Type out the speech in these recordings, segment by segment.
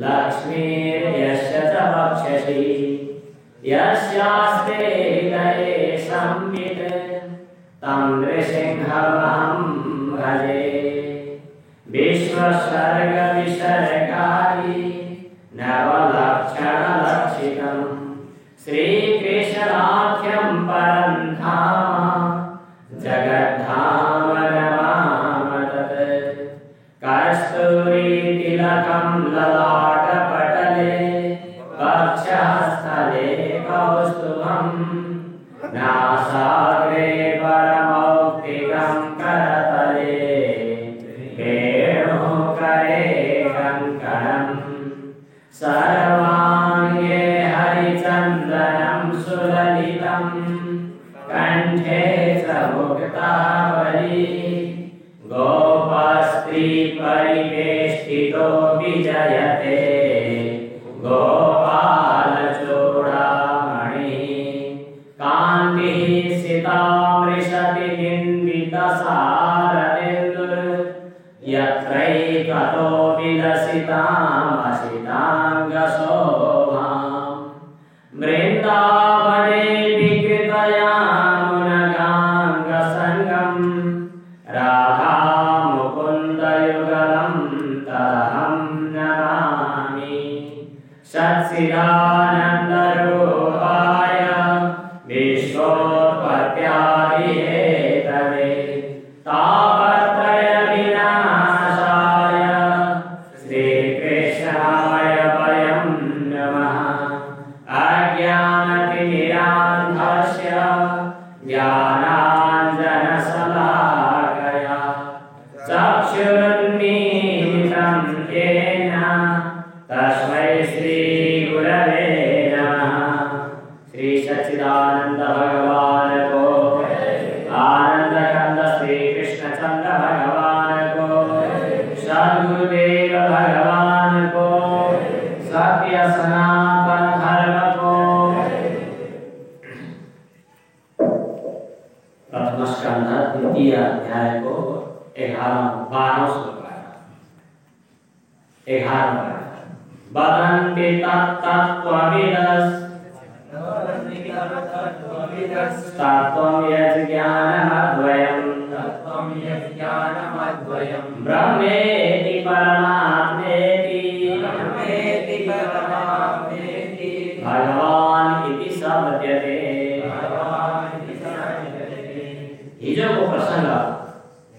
लक्ष्मीर्यस्य च वक्षसि यस्यास्ते हृदये संवित् तं नृसिंहमहं भजे। विश्वसर्गविसर्गादि नवलक्षणलक्षितं श्रीकृष्णाख्यं परं धाम जगद्धाम नमाम तत्। कस्तूरीतिलकं ललाटपटले वक्षस्थले कौस्तुभं नासाग्रे परमौक्तिकं करतले वेणुकरे कङ्कणं सर्वाङ्गे हरिचन्दनं सुललितं कण्ठे च मुक्तावली गोपस्त्री परिवेष्टितो विजयते गोपालचूडामणि कान्तिः सितामृशति निन्दितसारनिर्दुर् यत्रैकतो विलसितामसिताङ्गशोभां वृन्दावने विकृतयामुनगाङ्गसङ्गं राधा मुकुन्दयुगलं तदहं नमामि। सच्चिदानन्दरूपाय विश्वोत्पत्त्यादिहेतवे तापत्रयविनाशाय श्रीकृष्णाय वयं नमः। अज्ञानतिमिरान्धस्य ज्ञानाञ्जनशलाकया चक्षुरुन्मीलितं येन तस्मै श्रीगुरवे नमः। श्री सच्चिदानंद भगवान को, आनंद कंद श्री कृष्णचंद्र भगवान को, सद्गुरुदेव भगवान को, सत्य सनातन धर्म को। प्रथम स्कंध द्वितीय अध्याय को 12 श्लोक है। 11 वदन्ति तत्त्वं यज्ज्ञानमद्वयं ब्रह्मेति परमात्मेति भगवान इति शब्दते। हिजो को प्रसंग,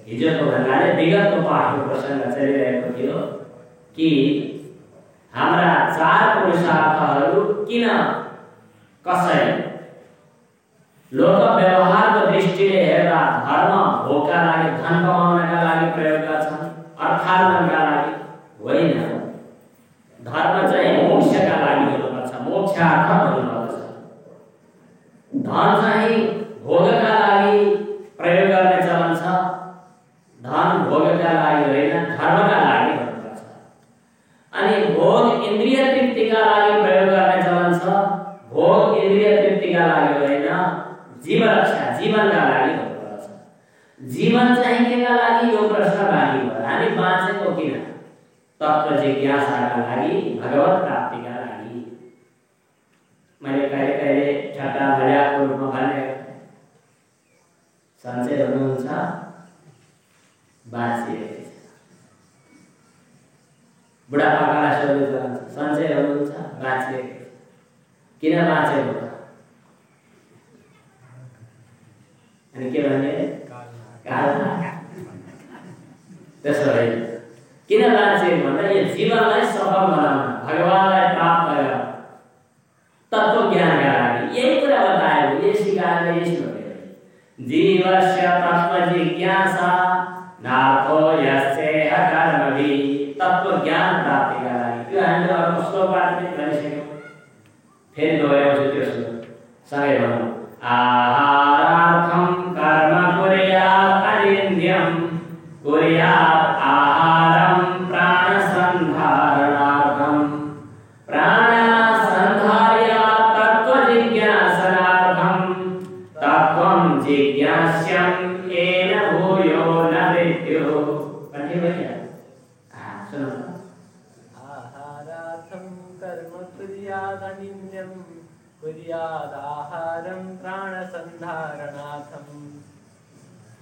हिजो को भन्नाले विगतको पाठको प्रसंग चलिरहेको थियो कि हाम्रा 4 पुरुषार्थहरू किन कसरी लोक व्यवहारको दृष्टिले हेर्दा धर्म भोगका लागि, धन कमाउनका लागि प्रयोग गर्छन्, अर्थार्जनका लागि होइन। धर्म चाहिँ मोक्षका लागि हुनुपर्छ, मोक्षार्थ हुनुपर्छ। धन चाहिँ भोगका लागि प्रयोग गर्ने चलन छ। धन भोगका लागि होइन, धर्मका लागि हुनुपर्छ। अनि भोग इन्द्रिय तृप्तिका लागि प्रयोग गर्ने चलन छ। भोग इन्द्रिय तृप्तिका लागि होइन, जीवन रक्षा, जीवनका लागि हुनुपर्छ। जीवन चाहिँ केका लागि, यो प्रश्न बाँकी भयो। हामी बाँचेको किन? तत्त्व जिज्ञासाका लागि, भगवत प्राप्तिका लागि। मैले कहिले कहिले ठट्टा मजाकको रूपमा भने सन्चै हुनुहुन्छ, बाँचिएको छ। बुढापाकालाई सोध्नु चाहन्छ, सन्चै हुनुहुन्छ, बाँचिएको छ। किन बाँचेको त? अनि के भने त्यसो होइन। किन बाँचेको भन्दा यो जीवनलाई सफल बनाउन, भगवानलाई प्राप्त गर्न, तत्त्व ज्ञानका लागि। यही कुरा बताएको, यही सिकाएर, यही जीवस्य तत्त्व जिज्ञासा नार्थो यस्येह कर्मभिः। तत्त्व ज्ञान प्राप्तिका लागि त्यो हामीले अर्को श्लोकबाट पनि भनिसक्यौँ। फेरि दोहोऱ्याउँछु त्यो श्लोक, सँगै भनौँ। आहारार्थं कर्म कुर्यात् अनिन्द्यं कुर्यात् आहारं प्राणसन्धारणार्थं प्राणसन्धार्यात् तत्त्वजिज्ञासनार्थं तत्त्वं जिज्ञास्यं येन भूयो न मृत्युः। सुनो कुर्यादनिन्द्यं कुर्यादाहारं प्राणसन्धारणार्थं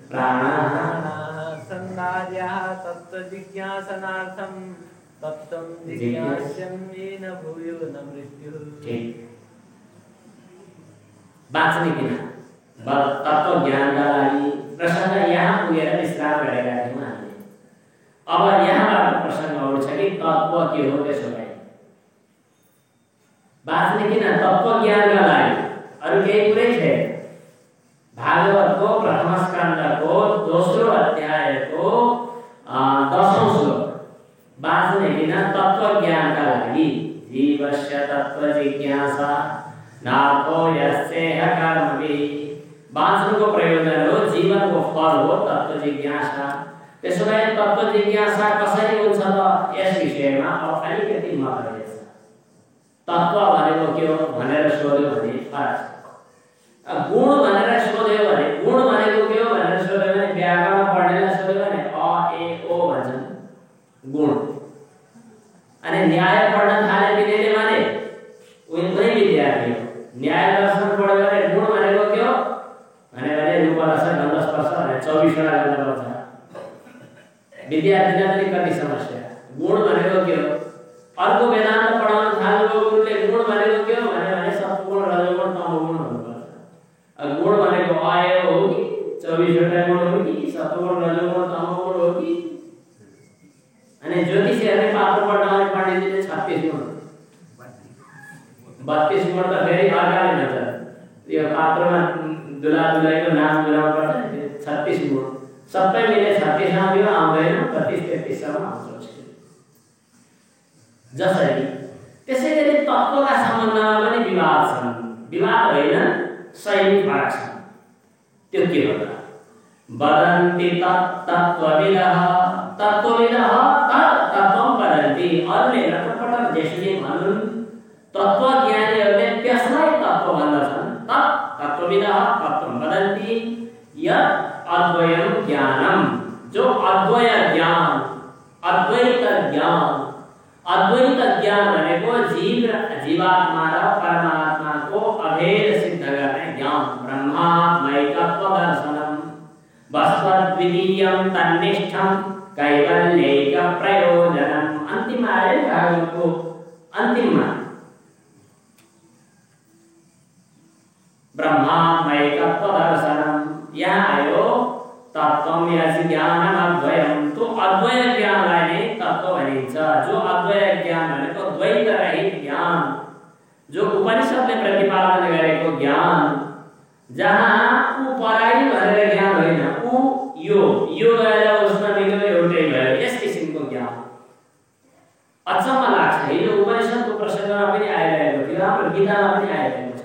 प्राणाः सन्धार्यः तत्त्वजिज्ञासनार्थं तत्त्वं जिज्ञास्यं येन भूयो न मृत्युः। बाँच्ने किन तत्त्व ज्ञानका लागि प्रसङ्ग यहाँ पुगेर विश्राम गरेका थियौँ हामीले। अब यहाँबाट प्रसङ्ग आउँछ कि तत्त्व के हो त्यसो भए बाँच्ने किन तत्त्व ज्ञानका लागि अरू केही कुरै छैन। भागवतको प्रथम स्कन्धको दोस्रो अध्यायको 10औं श्लोक बाँच्ने किन तत्त्व ज्ञानका लागि जीवस्य तत्त्व जिज्ञासा नाको यस्येह कर्मभिः। बाँच्नुको प्रयोजन हो, जीवनको फल हो तत्त्व जिज्ञासा। त्यसो भए तत्त्व जिज्ञासा कसरी हुन्छ त यस विषयमा अब अलिकति मत रहेछ। तत्त्व भनेको के हो भनेर सोध्यो भने फरक छ। गुण भनेर सोध्यो भने गुण भनेको के हो भनेर सोध्यो भने व्याकरण पढ्नेलाई सोध्यो भने अ ए ओ भन्छन् गुण। अनि न्याय पढ्न थाले तिनीले भने उनी विद्यार्थी हो। न्याय दर्शन पढ्यो भने गुण भनेको के हो भने रूप रस गन्ध स्पर्श भने 24 वटा गर्न पर्छ। विद्यार्थीलाई पनि कति समस्या। गुण भनेको के हो? अर्को वेदान्त पढाउन थालेको गुरुले गुण भनेको के हो भने सत्गुण रजोगुण तमोगुण भन्नुपर्छ। गुण भनेको आय हो कि 24 वटा गुण हो कि सत्गुण रजोगुण तमोगुण हो कि? अनि ज्योतिषीहरूले पात्र पढाउने पण्डितले 36 गुण 32 गुण त फेरि अर्काले भन्छ। यो पात्रमा दुला दुलाईको नाम मिलाउनु पर्छ 36 गुण सबै मिले 36 आउँदैन आउँदैन 32-33 सम्म आउँछ। जसरी त्यसैगरी तत्त्वका सम्बन्धमा पनि विवाद छन्। विवाद होइन शैली फरक छ। त्यो के हो त? वदन्ति तत्त्वविदः तत्त्वविदः तत्त्वं वदन्ति। अरूले लटपट जसले भनुन् तत्त्वज्ञानीहरूले त्यसलाई तत्त्व भन्दछन्। तत्त्वविदः तत्त्वं वदन्ति यत् अद्वयं ज्ञानम। जो अद्वय ज्ञान अद्वैत ज्ञान अद्वैत ज्ञान भनेको जीवात्मा र परमात्माको अभेद सिद्ध गर्ने ज्ञान। ब्रह्मात्मैकत्व दर्शनम वस्त्वद्वितीयं तन्निष्ठं कैवल्यैक प्रयोजनम। अन्तिम आयो भागवतको अन्तिममा ब्रह्मात्मैकत्व दर्शनम। यहाँ आयो तत्त्वं यस् ज्ञानम अद्वयम्। तो अद्वय ज्ञानलाई नै तत्त्व भनिन्छ। जो अद्वय ज्ञान भनेको द्वैत रहित ज्ञान, जो उपनिषदले प्रतिपादन गरेको ज्ञान, जहाँ ऊ पराई भनेर ज्ञान होइन, ऊ यो गएर उसमा मिल्यो एउटै भयो यस किसिमको ज्ञान। अचम्म लाग्छ। हिजो उपनिषदको प्रसङ्गमा पनि आइरहेको थियो, हाम्रो गीतामा पनि आइरहेको छ।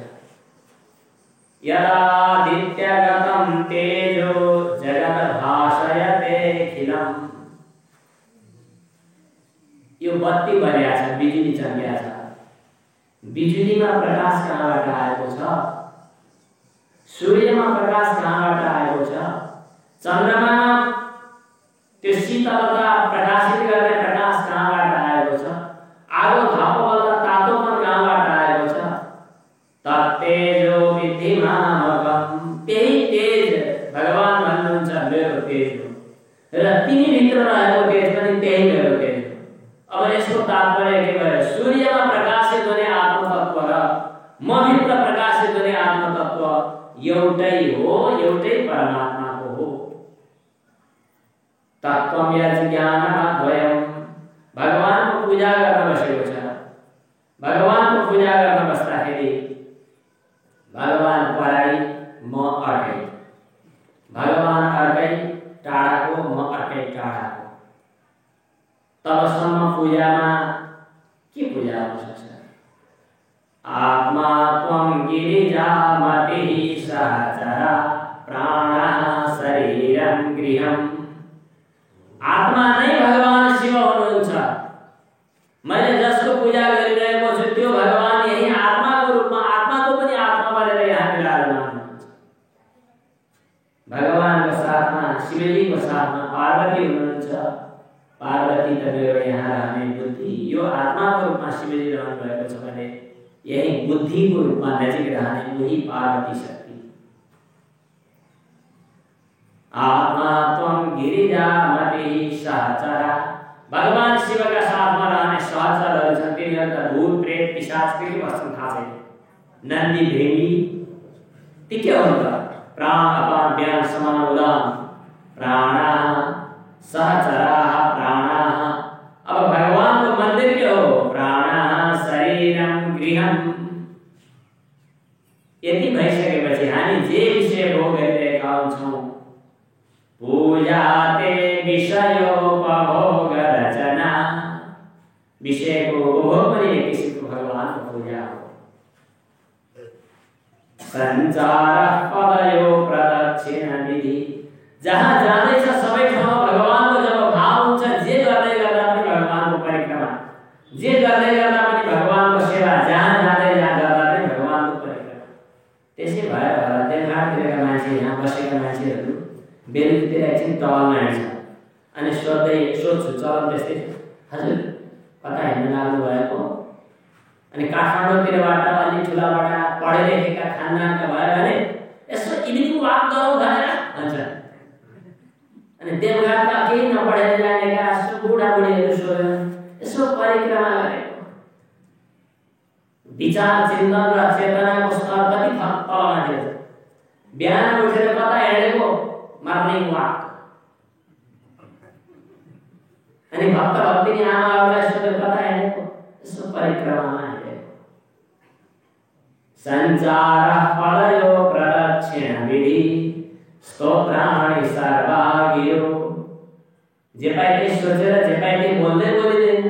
यदादित्यगतं तेजो जगत् भासयतेऽखिलम्। यो बत्ती बल्या छ, बिजुली चम्किया छ। बिजुलीमा प्रकाश कहाँबाट आएको छ? सूर्यमा प्रकाश कहाँबाट आएको छ? चन्द्रमामा त्यो शीतलता प्रकाशित गर्ने प्रकाश कहाँबाट आएको छ? आगो धापो बल्दा तातोपन कहाँबाट आएको छ? तत्तेजो विद्धि मामकम्। त्यही तेज भगवान भन्नुहुन्छ मेरो तेज हो र तिमीभित्र रहेको तेज पनि त्यही मेरो तेज हो। अब यसको तात्पर्य के भयो? सूर्यमा प्रकाशित हुने आत्मतत्व र मभित्र प्रकाशित हुने आत्मतत्व एउटै हो, एउटै परमात्माको हो। तत्त्वं यत् ज्ञानम अद्वयम्। भगवानको पूजा गर्न बसेको छ। भगवानको पूजा गर्न बस्दाखेरि भगवान पराई म अर्कै, भगवान अर्कै टाढाको म अर्कै टाढाको। तबसम्म पूजामा के पूजा हुन सक्छ? आत्मा त्वं गिरिजामतिः सहचर प्राणः शरीरं गृहम्। आत्मा नै भगवान शिव हुनुहुन्छ। मैले जसको पूजा गरिरहेको छु त्यो भगवान यही आत्माको रूपमा आत्माको पनि आत्मा बनेर यहाँ विराजमान हुनुहुन्छ। भगवानको साथमा शिवजीको साथमा पार्वती हुनुहुन्छ। पार्वती त मेरो यहाँ रहने बुद्धि यो आत्माको रूपमा शिवजी रहनु भएको छ भने यही बुद्धि को रूपमा नजिक रहने वही पार्वती शक्ति। आत्मा त्वं गिरिजामति सहचरा, भगवान शिव का साथ में रहने सहचरहरू छन्, तिनीहरूका भूत प्रेत पिशाच के वस्तु थाहा छैन, नन्दी भेडी ती के हो त? प्राण अपान व्यान समान उदान प्राणा सहचरा प्राणा। अब भगवान को मंदिर के हो प्राणा शरीरम गृहम। यति भइसकेपछि हामी जे विषय भोग गरिरहेका हुन्छौँ, पूजा ते विषयोपभोग रचना, विषयको उपभोग पनि एक किसिमको भगवानको पूजा हो। संचार पदयो प्रदक्षिण विधि, जहाँ जाँदैछ सबै ठाउँमा भगवानको जब भाव हुन्छ, जे गर्दै गर्दा पनि भगवानको परिक्रमा, जे गर्दै गर्दा पनि भगवानको सेवा, जहाँ जाँदै जहाँ गर्दा पनि भगवानको परिक्रमा। त्यसै भएर होला देवघाटतिरका मान्छे, यहाँ बसेका मान्छेहरू बेलुकीतिर एकछिन टहल्न हिँड्छन् अनि सोध्छु चलन त्यस्तै, हजुर कता हिँड्न लाग्नु भएको? अनि काठमाडौँतिरबाट अलि ठुलाबाट पढे लेखेका खानदानका भयो भने यसो इलिङ वाक गरौँ भनेर भन्छ। अनि देवघाटका केही नपढेर जानेका यसो बुढाबुढीहरू सोध्यो, यसो परिक्रमा गरेको विचार चिन्तन र चेतनाको स्तर कति तलमाथि छ। बिहान उठेर कता हिँडेको? Morning walk. अनि भक्त भक्तिनी आमाहरूलाई सोध्यो कता हिँडेको? यसो परिक्रमामा हिँडेको। संचार पदयो प्रदक्षिण विधि स्तोत्राणि सर्वा गिरो, जे पाए त्यही सोचेर जे पाए त्यही बोल्दै बोलिँदैन,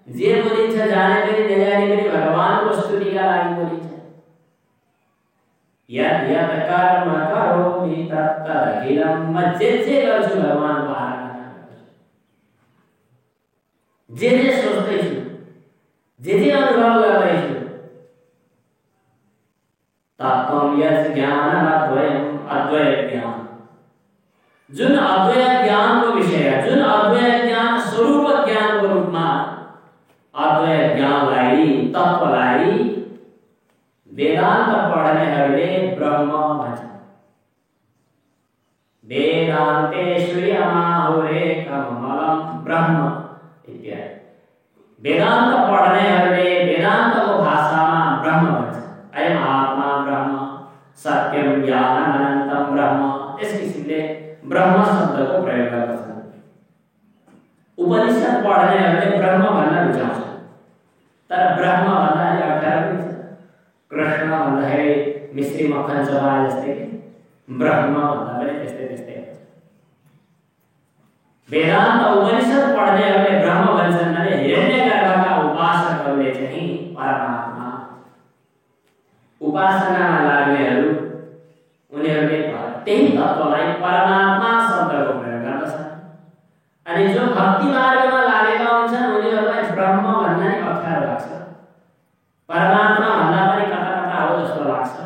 जे बोलिन्छ जाने पनि नजाने पनि भगवानको स्तुतिका लागि बोलिन्छ। यत् यत् कर्म करोमि तत्तदखिलं, म जे गर्छु भगवानको आराधना गर्छु, जे सोच्दैछु, जे अनुभव गर्दैछु। तत्त्वं यत् ज्ञानम् अद्वयम्, अद्वय ज्ञान, जुन अद्वय ज्ञानको विषय, जुन अद्वय ज्ञान स्वरूप ज्ञानको रूपमा अद्वय ज्ञानलाई, तत्त्वलाई वेदान्त पढ्नेहरूले ब्रह्म भन्छन्। वेदान्ते श्रूयमाहुरेकमलं ब्रह्म इत्यादि। वेदान्त पढ्नेहरूले वेदान्तको भाषामा ब्रह्म भन्छन्। अयम् आत्मा ब्रह्म, सत्यम ज्ञानम अनन्तम ब्रह्म, यस किसिमले ब्रह्म शब्दको प्रयोग गर्दछन्। उपनिषद पढ्नेहरूले ब्रह्म भन्न रुचाउँछन्, तर ब्रह्म भन्दा अलि अप्ठ्यारो पनि छ। कृष्ण भन्दाखेरि मिश्री मक्खन चबाए जस्तै, ब्रह्म भन्दा पनि त्यस्तै त्यस्तै हुन्छ। वेदान्त उपनिषद पढ्नेहरूले ब्रह्म भन्छन् भने हिरण्यगर्भका उपासकहरूले चाहिँ परमात्मा, उपासनामा लाग्नेहरू उनीहरूले त्यही तत्त्वलाई परमात्मा शब्दको प्रयोग गर्दछन्। अनि जो भक्ति मार्गमा लागेका हुन्छन् उनीहरूलाई ब्रह्म भन्न नि अप्ठ्यारो लाग्छ, परमात्मा भन्दा पनि कता कता हो जस्तो लाग्छ।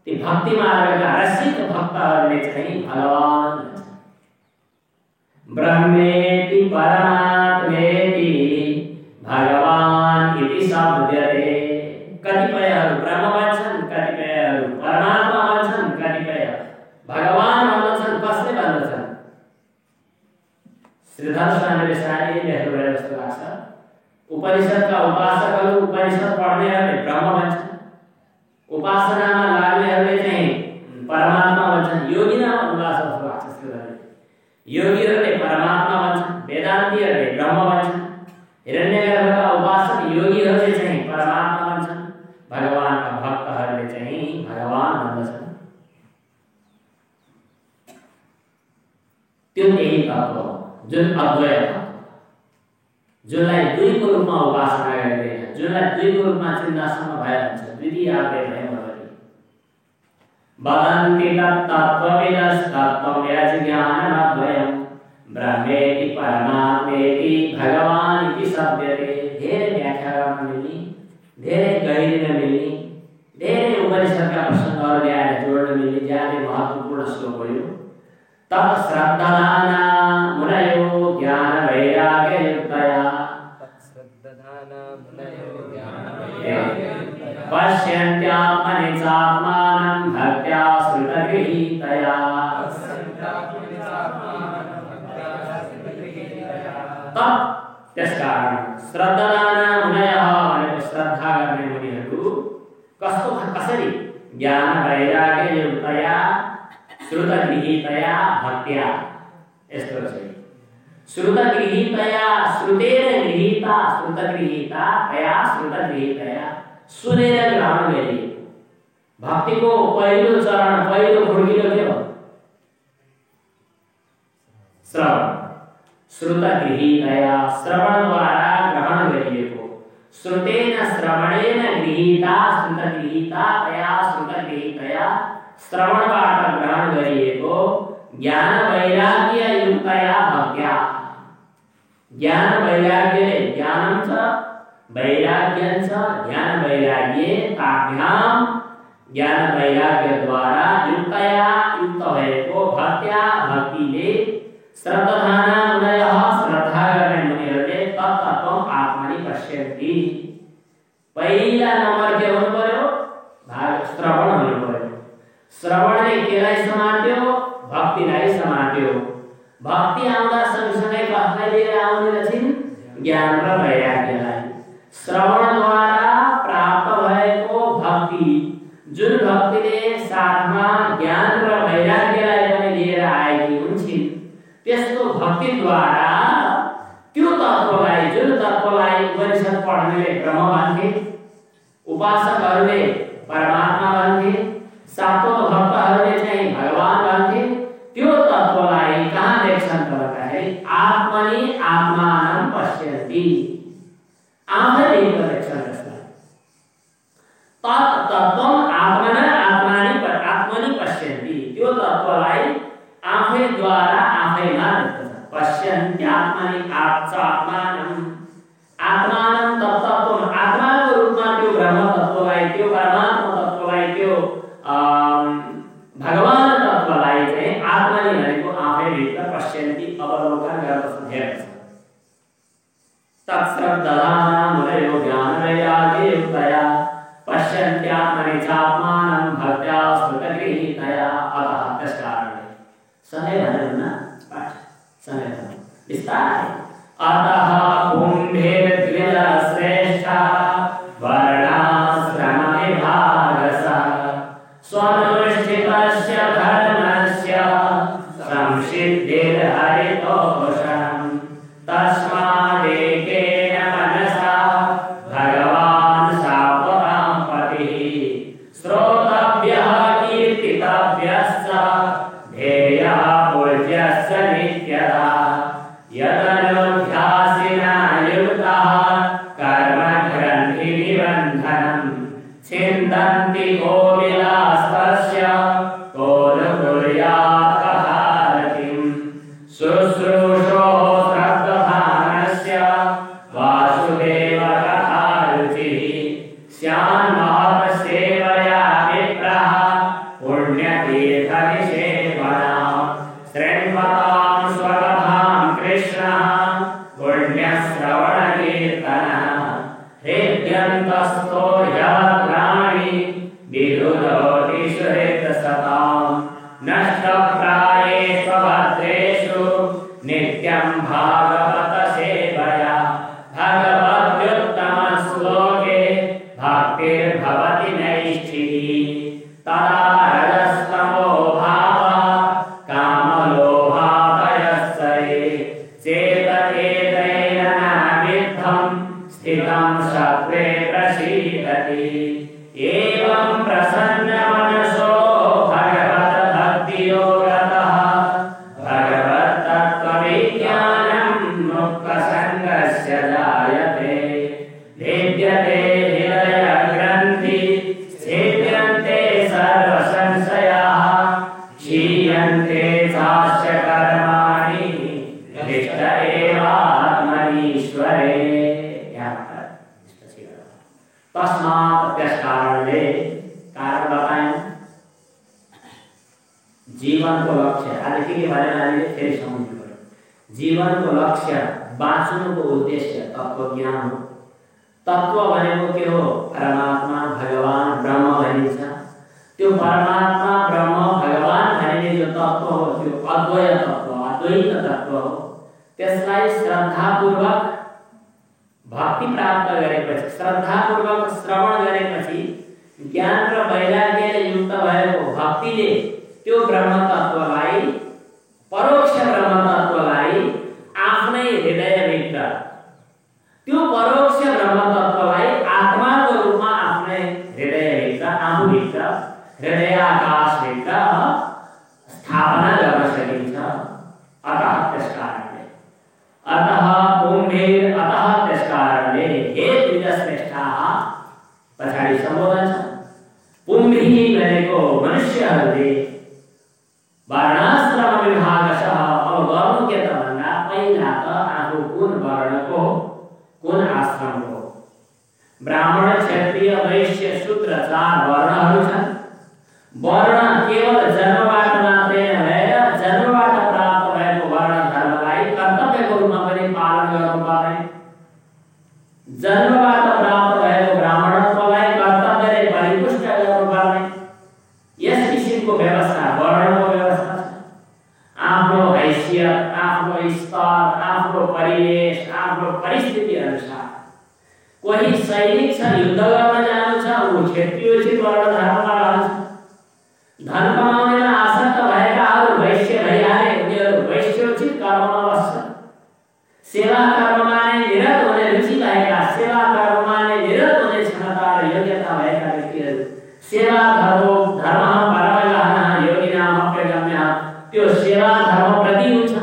ती भक्ति मार्गका रसिक भक्तहरूले चाहिँ भगवान भन्छन्। ब्रह्मेति परमात्मेति भगवान इति शब्दते। कतिपयहरू ब्रह्म भन्छन्, कतिपयहरू परमात्मा भन्छन्, कतिपय भगवान भन्दछन्। कसले भन्दछन्? श्रीधर स्वामीले सारी लेख्नु भए जस्तो लाग्छ। उपनिषदका उपासकहरू, उपनिषद पढ्नेहरूले ब्रह्म भन्छन्, उपासनामा लाग्नेहरूले चाहिँ परमात्मा भन्छन्। योगी नाम उपासक जस्तो लाग्छ श्रीधरले। योगीहरूले परमात्मा भन्छन्, वेदान्तीहरूले ब्रह्म भन्छन्, हिरण्यगर्भका उपासक योगीहरूले चाहिँ परमात्मा भन्छन्, भगवानका भक्तहरूले चाहिँ भगवान भन्दछन्। त्यो त्यही तत्त्व हो जुन अद्वय तत्त्व, जुनलाई दुईको रूपमा उपासना गरिँदैन, जुनलाई दुईको रूपमा चिन्तासम्म भइरहन्छ। द्वितीय आगे भयो भवति वदन्ति तत्त्वविदस्तत्त्वं यज्ज्ञानमद्वयं ब्रह्मेति परमात्मेति भगवान इति शब्दते। धेरै व्याख्या गर्न मिल्ने, धेरै गहिरिन मिल्ने, धेरै उपनिषदका प्रसङ्गहरू ल्याएर जोड्न मिल्ने ज्यादै महत्त्वपूर्ण श्लोक हो यो। तत् श्रद्धाना मुनयो ज्ञान वैराग्ययुक्तया, श्रद्धाना पश्यन्त्यात्मनि चात्मानं भक्त्या श्रुतगृहीतया तब त्यसकारण श्रद्धावान मुनयः भनेको श्रद्धा गर्ने मुनिहरू कसरी ज्ञान वैराग्य युक्तया श्रुतगृहीतया भक्त्या यस्तो छ श्रुतगृहीतया श्रुतेन गृहीता श्रुतगृहीता तया श्रुतगृहीतया सुनेर ग्रहण गरिए भक्तिको पहिलो चरण पहिलो खुड्किलो के हो श्रवण श्रुतगृहीतया श्रवणद्वारा ग्रहण गरिएको श्रुतेन श्रवणेन गृहीता श्रुतगृहीता तया श्रुतगृहीतया श्रवणबाट ग्रहण गरिएको ज्ञान वैराग्य युक्तया भक्त्या ज्ञान वैराग्यले ज्ञानं च वैराग्यं च ज्ञान वैराग्ये ताभ्याम ज्ञान वैराग्यद्वारा युक्तया युक्त भएको भक्त्या भक्तिले श्रद्धाना मुनयः श्रद्धा गर्ने मुनिहरूले तत्तत्त्वं आत्मनि पश्यन्ति पहिला नम्बर के हुनु पर्यो भाग श्रवण हुनु पर्यो श्रवणले केलाई समात्यो भक्तिलाई समात्यो भक्ति आउँदा सँगसँगै कसलाई लिएर आउने रहेछन् ज्ञान र वैराग्यलाई श्रवणद्वारा प्राप्त भएको भक्ति जुन भक्तिले साथमा ज्ञान र वैराग्यलाई पनि लिएर आएकी हुन्छन् त्यसको भक्तिद्वारा त्यो तत्त्वलाई जुन तत्त्वलाई उपनिषद पढ्नेले ब्रह्म भन्थे उपासकहरूले परमात्मा भन्थे सात्वत भक्तहरूले चाहिँ भगवान भन्थे त्यो तत्त्वलाई कहाँ देख्छन् त भन्दाखेरि आत्मनि आत्मानं पश्यन्ति आफैले देख्छन् त्यसलाई तत्त्वं आत्मना आत्मनि पश्यन्ति त्यो तत्त्वलाई आफैद्वारा आफैमा देख्छन् पश्यन्त्यात्मनि आत्मानं तत्त्वं आत्माको रूपमा त्यो ब्रह्म तत्त्वलाई त्यो परमात्मा तत्त्वलाई त्यो भगवान तत्त्वलाई चाहिँ आत्मनि भनेको आफैभित्र पश्यन्ति अवलोकन गर्दछन् हेर्छन् तत्श्रद्धाना मुनयो ज्ञानवैराग्य युक्तया पश्यन्त्यात्मनि चात्मानं भक्त्या श्रुतगृहीतया अतः त्यसकारणले समय भनेर न पाठ समय विस्तार अतः कुम्भेन द्विजश्रेष्ठः वर्णाश्रमविभागसः स्वनुष्ठितस्य धर्मस्य संसिद्धिर्हरितोषम् तस्मादेकेन मनसा भगवान् सात्वतां पतिः श्रोतव्यः कीर्तितव्यश्च ध्येयः पूज्यश्च नित्यदा यदनुध्यासिना युक्तः कर्मग्रन्थिनिबन्धनं छिन्दन्ति को विलास्तस्य को न कुर्यात् कहारतिं शुश्रूषो श्रद्धानस्य वासुदेवकथारुचिः स्यान्महत्सेवया विप्रः पुण्यतीर्थनिषेवनां शृण्वतां स्वकथां कृष्णः पुण्यश्रवणकीर्तनः हृद्यन्तस्थो ह्यग्राणि विदुरोति सुहृत्सतां नष्टप्रायेषु भद्रेषु नित्यं भागवतसेवया भगवद्युत्तमश्लोके भक्तिर्भवति नैष्ठिकी तदा रजस्तमो भावः कामलोभादयस्सये चेतकेतैन नाविद्धं स्थितं सत्त्वे प्रसीदति एवं प्रसन्नमनसो भगवद्भक्तियोगतः भगवत्तत्त्वविज्ञानं मुक्तसङ्गस्य जायते भेद्यते हृदयग्रन्थि छेद्यन्ते सर्वसंशयाः क्षीयन्ते चास्य कर्माणि दृष्ट एवात्मनीश्वरे तस्मात् त्यसकारणले कारण बताएँ जीवनको लक्ष्य आज के भनेर हामीले फेरि सम्झनु पर्यो जीवनको लक्ष्य बाँच्नुको उद्देश्य तत्त्वज्ञान हो तत्व भनेको के हो? परमात्मा, भगवान, ब्रह्म भनिन्छ। त्यो परमात्मा, ब्रह्म, भगवान भनिने जो तत्व हो त्यो अद्वैत तत्व, अद्वैत तत्व हो। त्यसलाई श्रद्धापूर्वक भक्ति प्राप्त गरेपछि, श्रद्धापूर्वक श्रवण गरेपछि, ज्ञान र वैराग्यले युक्त भएको भक्तिले त्यो ब्रह्म तत्वलाई, परोक्ष ब्रह्म तत्वलाई आफ्नै हृदयभित्र, त्यो परोक्ष ब्रह्म तत्वलाई आत्माको रूपमा आफ्नै हृदयभित्र, आफूभित्र, हृदयाकाशभित्र स्थापना गर्न सकिन्छ। अतः त्यस कारणले, अतः कुम्भीर, अतः त्यस कारणले हे द्विजश्रेष्ठाः, पछाडि सम्बोधन छ। कुम्भी भनेको मनुष्यहरूले वर्णाश्रम विभागशः अब गर्नु के त भन्दा पहिला त आफू कुन वर्णको, कुन आश्रमको। ब्राह्मण, क्षत्रिय, वैश्य, शूद्र 4 वर्णहरू छन्। वर्ण केवल जन्मबाट मात्रै नभएर जन्मबाट प्राप्त भएको वर्ण धर्मलाई कर्तव्यको रूपमा पनि पालन गर्नुपर्ने, जन्मबाट प्राप्त भएको ब्राह्मणत्वलाई कर्तव्यले परिपुष्ट गर्नुपर्ने, यस किसिमको व्यवस्था, वर्णको व्यवस्था छ। आफ्नो हैसियत, आफ्नो स्तर, आफ्नो परिवेश, आफ्नो परिस्थिति अनुसार कोही सैनिक छ, युद्ध गर्न जानु छ, ऊ क्षत्रियोचित वर्ण धर्ममा रहन्छ। धन कमाउनेमा आसक्त भएकाहरू वैश्य भइहाले, उनीहरू वैश्योचित कर्ममा बस्छन्। सेवा कर्ममा नै निरत हुने रुचि भएका, सेवा कर्ममा नै निरत हुने क्षमता र योग्यता भएका व्यक्तिहरू सेवा धर्म परमगहनः योगिनामप्यगम्यः, त्यो सेवा धर्म प्रति हुन्छ।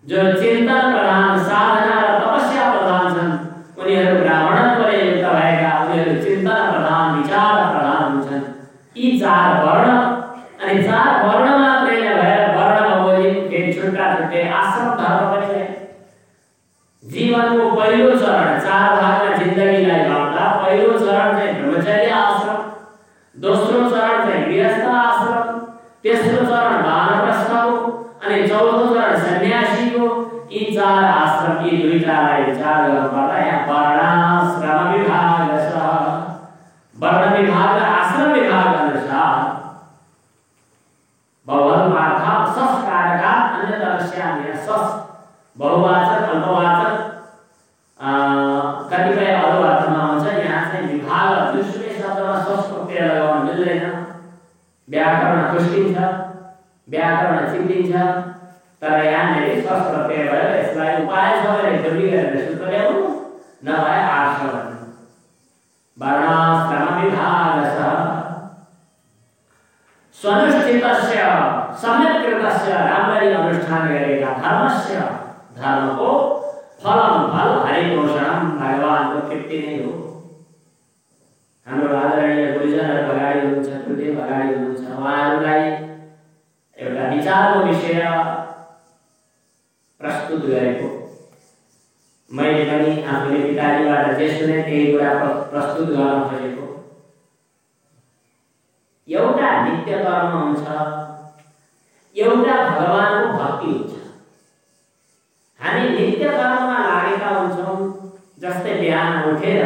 जो चिन्तन प्रधान, साधना र तपस्या प्रधान छन्, उनीहरू ब्राह्मणत्वले युक्त भएका, उनीहरू चिन्तन प्रधान, विचार प्रधान हुन्छन्। यी 4 वर्ण, अनि 4 वर्ण मात्रै नभएर वर्णमा बोली फेरि छुट्टा छुट्टै आश्रम धर्म पनि छ। जीवनको पहिलो चरण, 4 भागमा जिन्दगीलाई बाँड्दा पहिलो चरण चाहिँ ब्रह्मचर्य आश्रम, दोस्रो चरण चाहिँ गृहस्थ आश्रम, तेस्रो चरण वानप्रस्थको, अनि चौथो चरण सन्यासीको। यी 4 आश्रम, यी दुईटालाई विचार गर्नुपर्दा यहाँ वर्णाश्रम विभागशः, वर्ण विभाग र आश्रम विभाग अनुसार बहुवचन सस् कारकात् अन्यतरस्याम्, सस् बहुवाचक, अल्पवाचक, कतिपय अरू अर्थमा हुन्छ। यहाँ चाहिँ विभाग, जुनसुकै शब्दमा सस् प्रत्यय लगाउन मिल्दैन। व्याकरण पुष्टिन्छ, व्याकरण चिप्लिन्छ, तर यहाँनिर सस् प्रत्यय भयो। यसलाई उपाय छ भने जोडी गरेर सूत्र ल्याउनु, नभए आर्ष भन्नु। वर्णाश्रम विभागशः स्वनुष्ठितस्य सम्यक् कृतस्य, राम्ररी अनुष्ठान गरेका धर्मस्य, धर्मको फलम, फल हरिपोषणम, भगवानको तृप्ति नै हो। हाम्रो आदरणीय गुरुजनहरू अगाडि हुनुहुन्छ, गुरुदेव अगाडि हुनुहुन्छ, उहाँहरूलाई एउटा विचारको विषय प्रस्तुत गरेको मैले पनि आफूले पिताजीबाट जे सुने त्यही कुरा प्रस्तुत गर्न खोजेको। एउटा नित्य कर्म हुन्छ, एउटा भगवानको भक्ति हुन्छ। हामी नित्य कर्ममा लागेका हुन्छौँ, जस्तै बिहान उठेर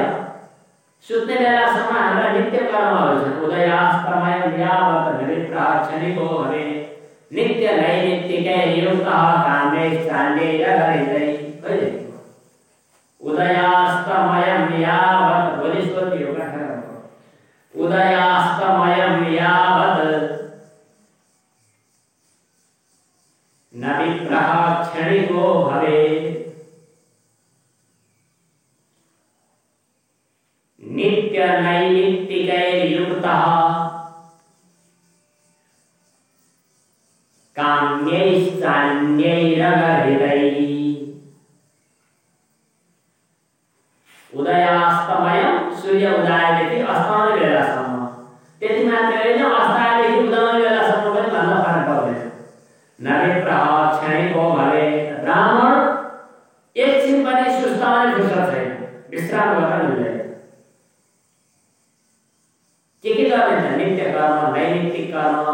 सुत्ने बेलासम्म हाम्रा नित्य कर्महरू छन्। उदयास्तमयं यावत् निमित्तः क्षणिको भवे, नित्य नैमित्तिकै नियुक्तः कामैश्चान्यैरघरितै। उदयास्तमयं यावत्, बोलिस्वति योगा करो, उदयास्तमयं यावत् नविप्रः क्षणिको भवे, नित्य नैमित्तिकैर्युक्तः काम्यैश्चान्यैरघरितैः। उदयास्तमयं, सूर्य उदयदेखि अस्तमय बेलासम्म, त्यति मात्रै होइन, अस्ताएदेखि उदय बेलासम्म पनि भन्न फरक पर्दैन। नविप्रः क्षणिको भवे, ब्राह्मण एकछिन पनि सुस्ताउने फुर्सद छैन, विश्राम गर्न मिल्दैन। के गर्ने त? नित्य कर्म, नैमित्तिक कर्म,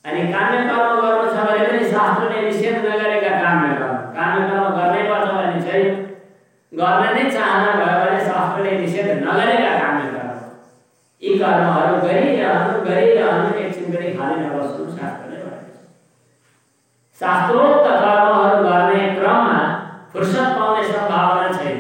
अनि काम्य कर्म गर्नु छ भने पनि शास्त्रले निषेध नगरेका काम्य कर्म, काम्य कर्म गर्नै पर्छ भने चाहिँ गर्न नै चाहना भयो भने कर्महरू गरिरहनु एकछिन पनि खाली नबस्नु शास्त्रले भनेको छ। शास्त्रोक्त कर्महरू गर्ने क्रममा फुर्सद पाउने सम्भावना छैन।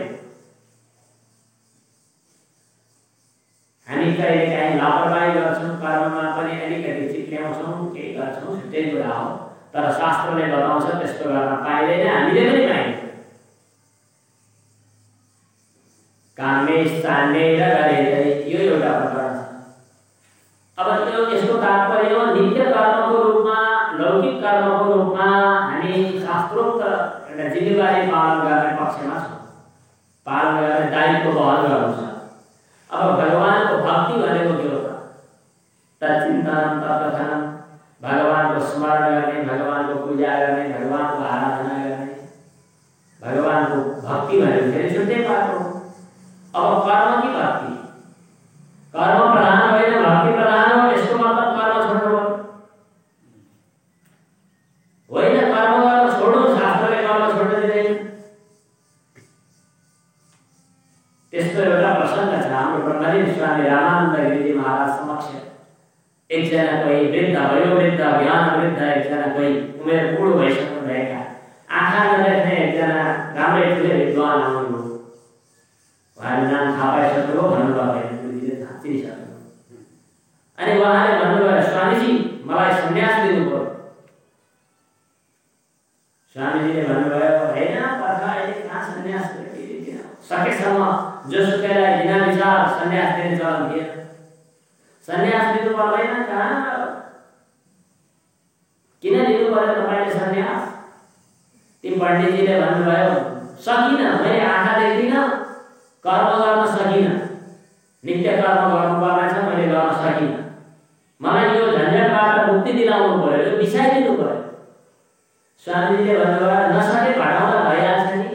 हामी कहिलेकाहीँ लापरवाही गर्छौँ, कर्ममा पनि अलिकति चिप्ल्याउँछौँ, केही गर्छौँ, छुट्टै कुरा हो। तर शास्त्रले बताउँछ त्यस्तो गर्न पाइँदैन, हामीले पनि पाइँदैन। कामेश चान्डेर गरेरै यो एउटा प्रकरण छ। अब यसको तात्पर्य हो नित्य कर्मको रूपमा, लौकिक कर्मको रूपमा हामी शास्त्रोक्त एउटा जिम्मेवारी पालन गर्ने पक्षमा छौँ, पालन गर्ने दायित्व वहन गर्नु छ। अब भगवानको भक्ति भनेको के हो त? तत्चिन्तन तत्कथन, भगवानको स्मरण गर्ने, भगवानको पूजा गर्ने, भगवानको आराधना गर्ने, भगवानको भक्ति भनेको फेरि छुट्टै पाएको हो। अब कर्म की भक्ति, कर्म प्रधान होइन भक्ति प्रधान हो, यसको मतलब कर्म छोड्नु होइन। कर्म गर्न छोड्नु, शास्त्रले कर्म छोड्न दिँदैन। त्यस्तो एउटा प्रसङ्ग छ हाम्रो ब्रह्मलीन स्वामी रामानन्द गिरिजी महाराज समक्ष। एकजना कोही वृद्ध, वयोवृद्ध, ज्ञान वृद्ध, एकजना कोही उमेर बुढो भइसक्नु भएका, आँखा नदेख्ने एकजना राम्रै ठुलै विद्वान आउनुभयो। उहाँले नाम थाहा पाइसक्नुभयो, भन्नुभयो गुरुजीले थाहा चिनिसक्नु। अनि उहाँले भन्नुभयो, स्वामीजी मलाई सन्यास दिनु पर्यो। स्वामीजीले भन्नुभयो, होइन पर्ख, अहिले कहाँ सन्यास सकेसम्म जोसुकैलाई बिना विचार सन्यास दिने चलन थिएन। सन्यास दिनु पर्दैन, कहाँ किन दिनु पर्यो तपाईँले सन्यास? ती पण्डितजीले भन्नुभयो, सकिनँ, मैले आँखा देख्दिनँ, कर्म गर्न सकिनँ, नित्य कर्म गर्नुपर्ने छ, मैले गर्न सकिनँ। मलाई यो झन्झटबाट मुक्ति दिलाउनु पर्यो, यो बिसाइदिनु पर्यो। स्वामीजीले भन्नुभयो, नसके घटाउँदा भइहाल्छ नि,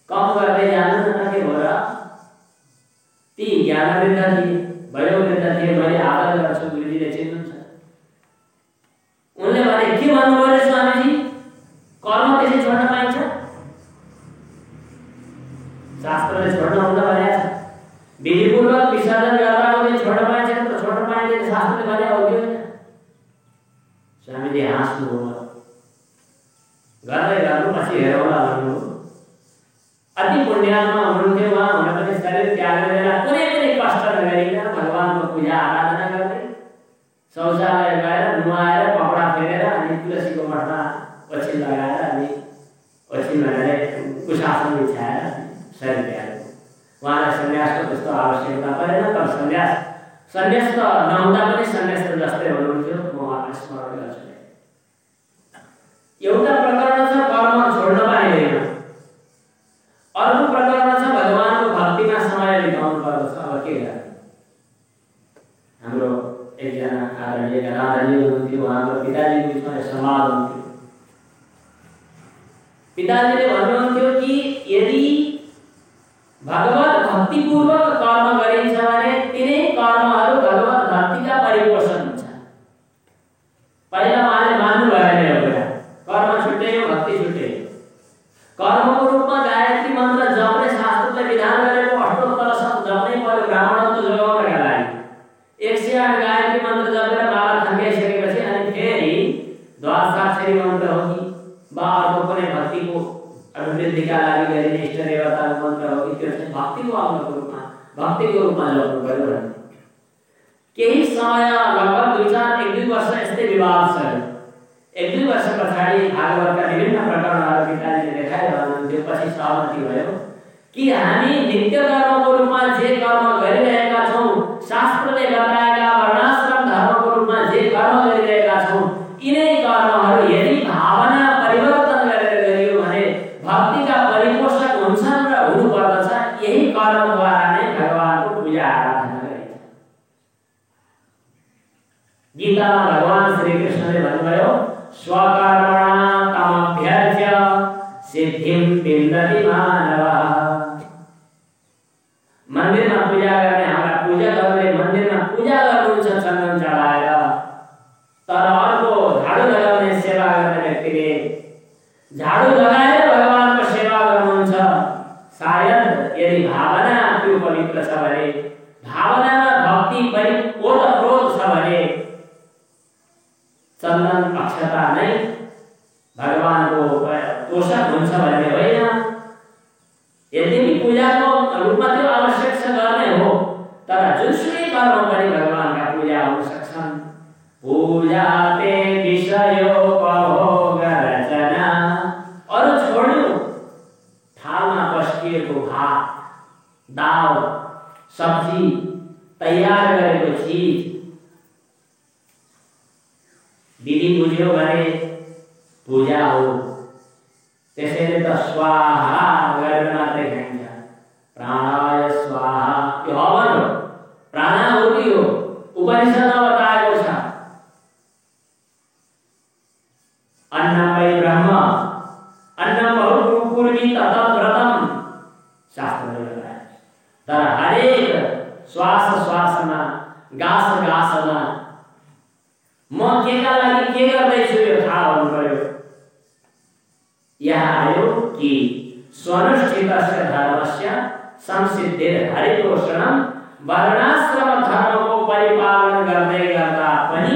कम गर्दै जानु न, के हो र? ती ज्ञानवृद्ध थिए, वयोवृद्ध थिए, मैले आदर गर्छु, गुरुजीले चिन्नुहुन्छ। उनले भने, के भन्नुभयो स्वामीजी, कर्म त्यसै छोड्न पाइन्छ? शास्त्रले छोड्न हुँदा भनेको छ, विधिपूर्वक विसर्जन गर्दा पनि छोड्न पाइन्छ, तर छोड्न पाइँदैन, शास्त्रले भने हो कि होइन? स्वामीजी हाँस्नुभयो, गर्दै गर्नु पछि हेरौँला भन्नुभयो। अति पुण्यात्मा हुनुहुन्थ्यो उहाँ, हुन पनि शरीर त्याग्ने बेला कुनै पनि कष्ट नगरिकन भगवानको पूजा आराधना गर्दै शौचालय गएर नुहाएर कपडा फेरेर अनि तुलसीको मठमा ओछिन लगाएर अनि ओछिन भनेर कुशासन बिछाएर शरीर त्याग्यो। उहाँलाई सन्यासको त्यस्तो आवश्यकता परेन, तर सन्यास त नहुँदा पनि सन्यास त जस्तै हुनुहुन्थ्यो। म उहाँलाई स्मरण गर्छु। एउटा प्रकरण छ कर्म छोड्न पाइँदैन, अर्को प्रकरण छ भगवानको भक्तिमा समय बिताउनु पर्दछ। अब के गर्ने? हाम्रो एकजना आदरणीय गणाधनी हुनुहुन्थ्यो, उहाँको पिताजीको बिचमा संवाद हुन्थ्यो। पिताजीले भन्नुहुन्थ्यो कि यदि भगवत भक्तिपूर्वक कर्म गरिन्छ भने तिनै कर्महरू भगवत भक्तिका परिपोषण हुन्छ। पहिला उहाँले मान्नु भएन यो कुरा, कर्म छुट्टै हो, भक्ति छुट्टै हो। कर्मको रूपमा गायत्री मन्त्र जप्ने शास्त्रले विधान गरेको अष्टोत्तर शत जप्नै पर्यो ब्राह्मणत्व जोगाउनका लागि। 108 गायत्री मन्त्र जपेर माला थन्काइसकेपछि अनि फेरि द्वादशाक्षरी मन्त्र हो कि वा अर्को कुनै भक्तिको अभिवृद्धिका लागि गरिने इष्ट देवताको मन्त्र हो कि त्यो चाहिँ भक्तिको अङ्गको रूपमा जप्नु पर्यो भने केही समय लगभग 1-2 वर्ष यस्तै विवाद चल्यो। 1-2 वर्ष पछाडि भागवतका विभिन्न प्रकरणहरू पिताजीले देखाइरहनुहुन्थ्यो। पछि सहमति भयो कि हामी नित्य कर्मको रूपमा जे कर्म गरिरहेका छौँ, शास्त्रले बताएका वर्णाश्रम धर्मको रूपमा जे कर्म गरिरहेका छौँ, यिनै कर्महरू यदि भावना परिवर्तन गरेर गरियो भने भक्तिका परिपोषक हुन्छन् र हुनुपर्दछ। यही कर्मद्वारा नै भगवानको पूजा आराधना गरिन्छ। गीतामा भगवान श्रीकृष्णले भन्नुभयो, स्वकर्मणा तमभ्यर्च्य सिद्धिं विन्दति मानवः। मन्दिरमा पूजा गर्ने हाम्रा पूजकहरूले मन्दिरमा पूजा गर्नुहुन्छ चन्दन चढाएर, तर अर्को झाडु लगाउने सेवा गर्ने व्यक्तिले झाडु लगाएर भगवानको सेवा गर्नुहुन्छ। सायद यदि भावना त्यो पवित्र छ भने भावनामा भक्ति ओतप्रोत छ भने चन्दन अक्षता नै भगवानको पोषक हुन्छ भन्ने होइन। यद्यपि पूजाको रूपमा त्यो आवश्यक छ गर्ने हो, तर जुनसुकै कर्म पनि भगवानका पूजा हुन सक्छन्। पूजा ते विषयोपभोग रचना, अरू छोड्नु, थालमा पस्किएको भात, दाल, सब्जी, तयार गरेको चीज विधि बुझ्यो भने पूजा हो। त्यसैले त स्वाहा गरेर मात्रै खाइन्छ। प्राणाय स्वाहा, यो हवन हो, प्राणाहुति हो, उपनिषदमा बताएको छ। अन्नम वै ब्रह्म, अन्नम बहुपूर्वी ततव्रतम, शास्त्रले बताएको छ। तर हरेक श्वास श्वासमा, गास गासमा म केका लागि के गर्दैछु यो थाहा हुनु पर्यो। यहाँ आयो कि स्वनुष्ठितस्य धर्मस्य संसिद्धिर हरितोषणम, वर्णाश्रम धर्मको परिपालन गर्दै गर्दा पनि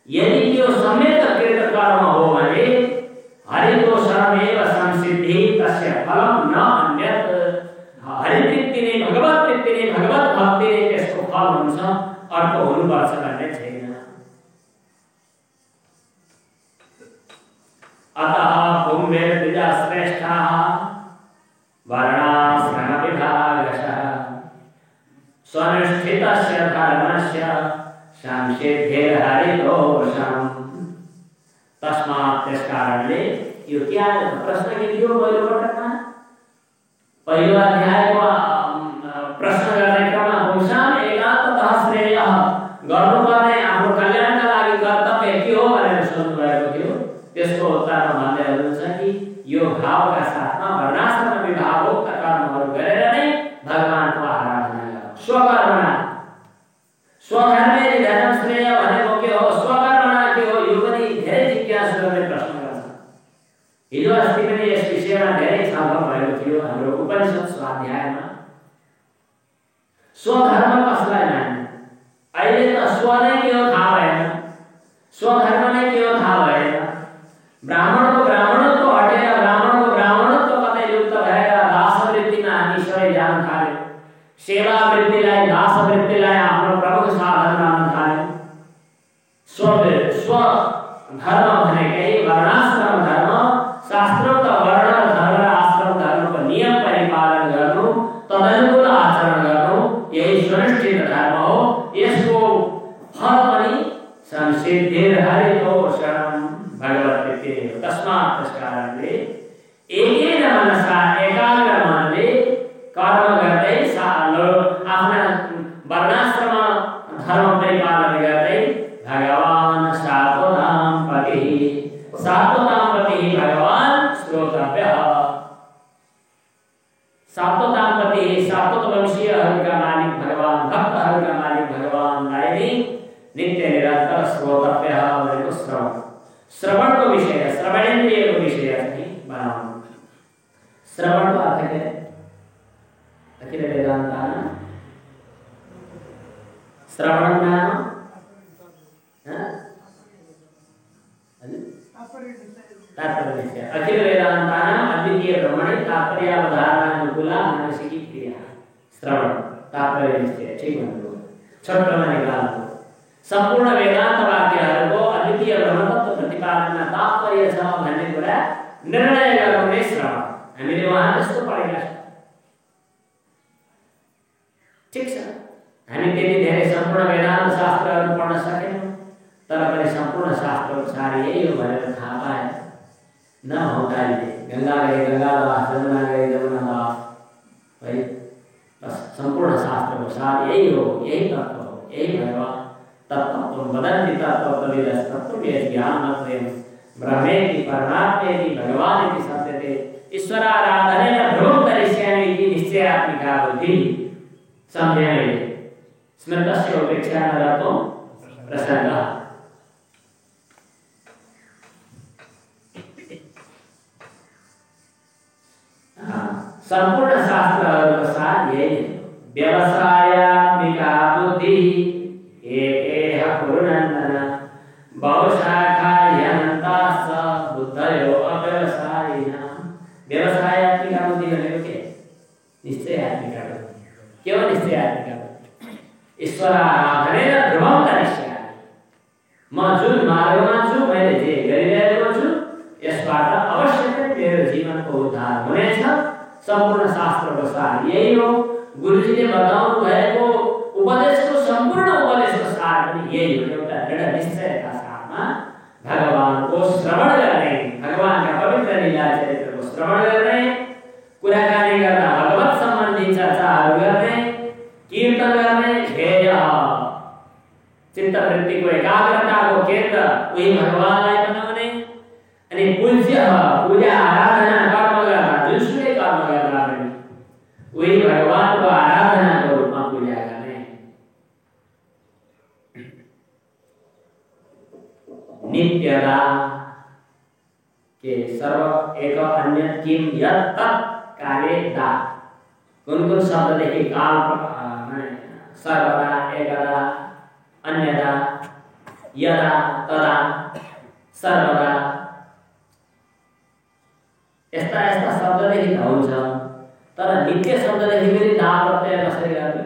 यदि त्यो सम्यक् कर्म हो भने हरितोषणमेव संसिद्धि तस्य फलम न अन्यत्। हरितृप्ति नै भगवत तृप्ति नै भगवत भक्ति नै त्यसको फल हुन्छ, अर्को हुनुपर्छ भन्ने छैन। अतः कुम्भेर्द्विजा श्रेष्ठाः वर्णाश्रम विभागशः, स्वनुष्ठितस्य धर्मस्य संसिद्धिर् हरितोषणम्। तस्मात्, त्यस कारणले यो क्या प्रश्न के थियो पहिलो पटकमा, पहिलो अध्यायको प्रश्न गर्ने क्रममा पुंसाम एकान्ततः श्रेयः, गर्नुपर्ने आफ्नो कल्याणका लागि कर्तव्य के हो भनेर सोध्नु भएको थियो। त्यसको उत्तरमा भन्दै हुनुहुन्छ कि यो भावका साथमा वर्णाश्रम विभागोक्त कर्महरू गरेर नै भगवानको आराधना गरौँ। स्वकर्मणा, स्वधर्मे धर्म श्रेय भनेको के हो, स्वकर्मणा के हो, यो पनि धेरै जिज्ञासुहरूले प्रश्न गर्छन्। हिजो अस्ति पनि यस विषयमा धेरै छलफल भएको थियो हाम्रो उपनिषद स्वाध्यायमा। स्वधर्म कसलाई मान्ने? अहिले त स्व नै के हो थाहा भएन, स्वधर्म नै के हो थाहा भएन। ब्राह्मणको ब्राह्मणत्व हटेर ब्राह्मणको ब्राह्मणत्व कतै लुप्त भएर दासवृत्तिमा हामी सबै जान थाल्यौँ। सेवा वृत्तिलाई, दासवृत्तिलाई आफ्नो प्रमुख साधन मान्न थाल्यौँ। स्व धर्म भनेकै वर्णाश्रम धर्म, शास्त्रोक्त वर्ण धर्म र आश्रम धर्मको नियम परिपालन गर्नु, तदनुकूल आचरण गर्नु, यही स्वनुष्ठित धर्म हो। यसको फल पनि संसिद्धिर् हरितोषणम्, भगवत तृप्ति। तस्मात्, त्यस कारणले एकेन मनसा, एकाग्र मनले कर्म गर्दै आफ्ना वर्णाश्रम धर्म परिपालन गर्दै भगवान सात्वतां पतिः भगवान श्रोतव्यः। सात्वतां सात्वत वंशीयहरूका मालिक भगवान, भक्तहरूका मालिक भगवानलाई नै नित्य निरन्तर श्रोतव्यः भनेको श्रवण, श्रवणको विषय, श्रवणेन्द्रियको विषय चाहिँ बनाउनु। श्रवणको अर्थ के? अखिल वेदान्तानां श्रवणं नाम तात्पर्य। अखिल वेदांतानां अद्वितीय ब्रह्मणे तात्पर्यावधारणानुकूला मानसिकी क्रिया, श्रवण तात्पर्य निश्चय। ठीक भन्नुभयो, छोटोमा निकाल्नु। सम्पूर्ण वेदान्त वाक्यहरूको अद्वितीय ब्रह्म तत्त्व प्रतिपादनमा तात्पर्य छ भन्ने कुरा निर्णय गर्नु नै श्रवण। हामीले उहाँ जस्तो पढेका छौँ, ठिक छ। हामी त्यति धेरै सम्पूर्ण वेदान्त शास्त्रहरू पढ्न सकेनौँ, तर पनि सम्पूर्ण शास्त्रको सार यही हो भनेर थाहा पाए। न हौताले गंगा गए गंगा दास, जमुना गए जमुना दास, है। बस सम्पूर्ण शास्त्रको सार यही हो, यही तत्त्व हो, यही भगवान तत्त्व वदन्ति तत्त्वविदः तत्त्वज्ञ ज्ञानमत्रेण ब्रह्मेति परमात्मेति भगवानेति सत्यते ईश्वराराधनेन भ्रमं करिष्यामि इति निश्चयात्मिका बुद्धिः। सम्यक् स्मृतस्य उपेक्षा न रतो प्रसंगः। संपूर्ण शास्त्रहरूको सार यही है, व्यवसायात्मिका बुद्धि एकेह कुरुनन्दन बहुशाखाह्यनन्तास्स बुद्धयो अव्यवसायिनः। व्यवसायात्मिका बुद्धि भनेको के? निश्चयात्मिका बुद्धि। के हो निश्चयात्मिका बुद्धि? ईश्वराराधनेन ध्रुवं करिष्यामि। म जुन मार्गमा छु, मैले जे गरिरहेको छु, यसबाट अवश्य नै मेरो जीवनको उद्धार हुनेछ। सम्पूर्ण शास्त्रको सार यही हो। गुरुजीले बताउनु भएको उपदेशको सम्पूर्ण उपदेशको सार पनि यही हो। एउटा दृढ निश्चयका साथमा भगवानको श्रवण गर्ने, भगवानका पवित्र लीला चरित्रको श्रवण गर्ने, कुराकानी गर्दा भगवत सम्बन्धी चर्चाहरू गर्ने, कीर्तन गर्ने, ध्येय चित्तवृत्तिको एकाग्रताको केन्द्र उही भगवानलाई बनाउने, अनि पूज्य पूजा आराधना कर्म गर्दा जुनसुकै कर्म गर्दा पनि उही भगवानको आराधनाको रूपमा पूजा गर्ने। नित्यता के सर्व एक अन्य किम यत् तत् कार्यदा। कुन कुन शब्ददेखि काल सर्वदा, एकदा, अन्यदा, यदा, तदा, सर्वदा यस्ता यस्ता शब्ददेखि त हुन्छ, तर नित्य शब्ददेखि पनि दा प्रत्यय कसरी गर्ने?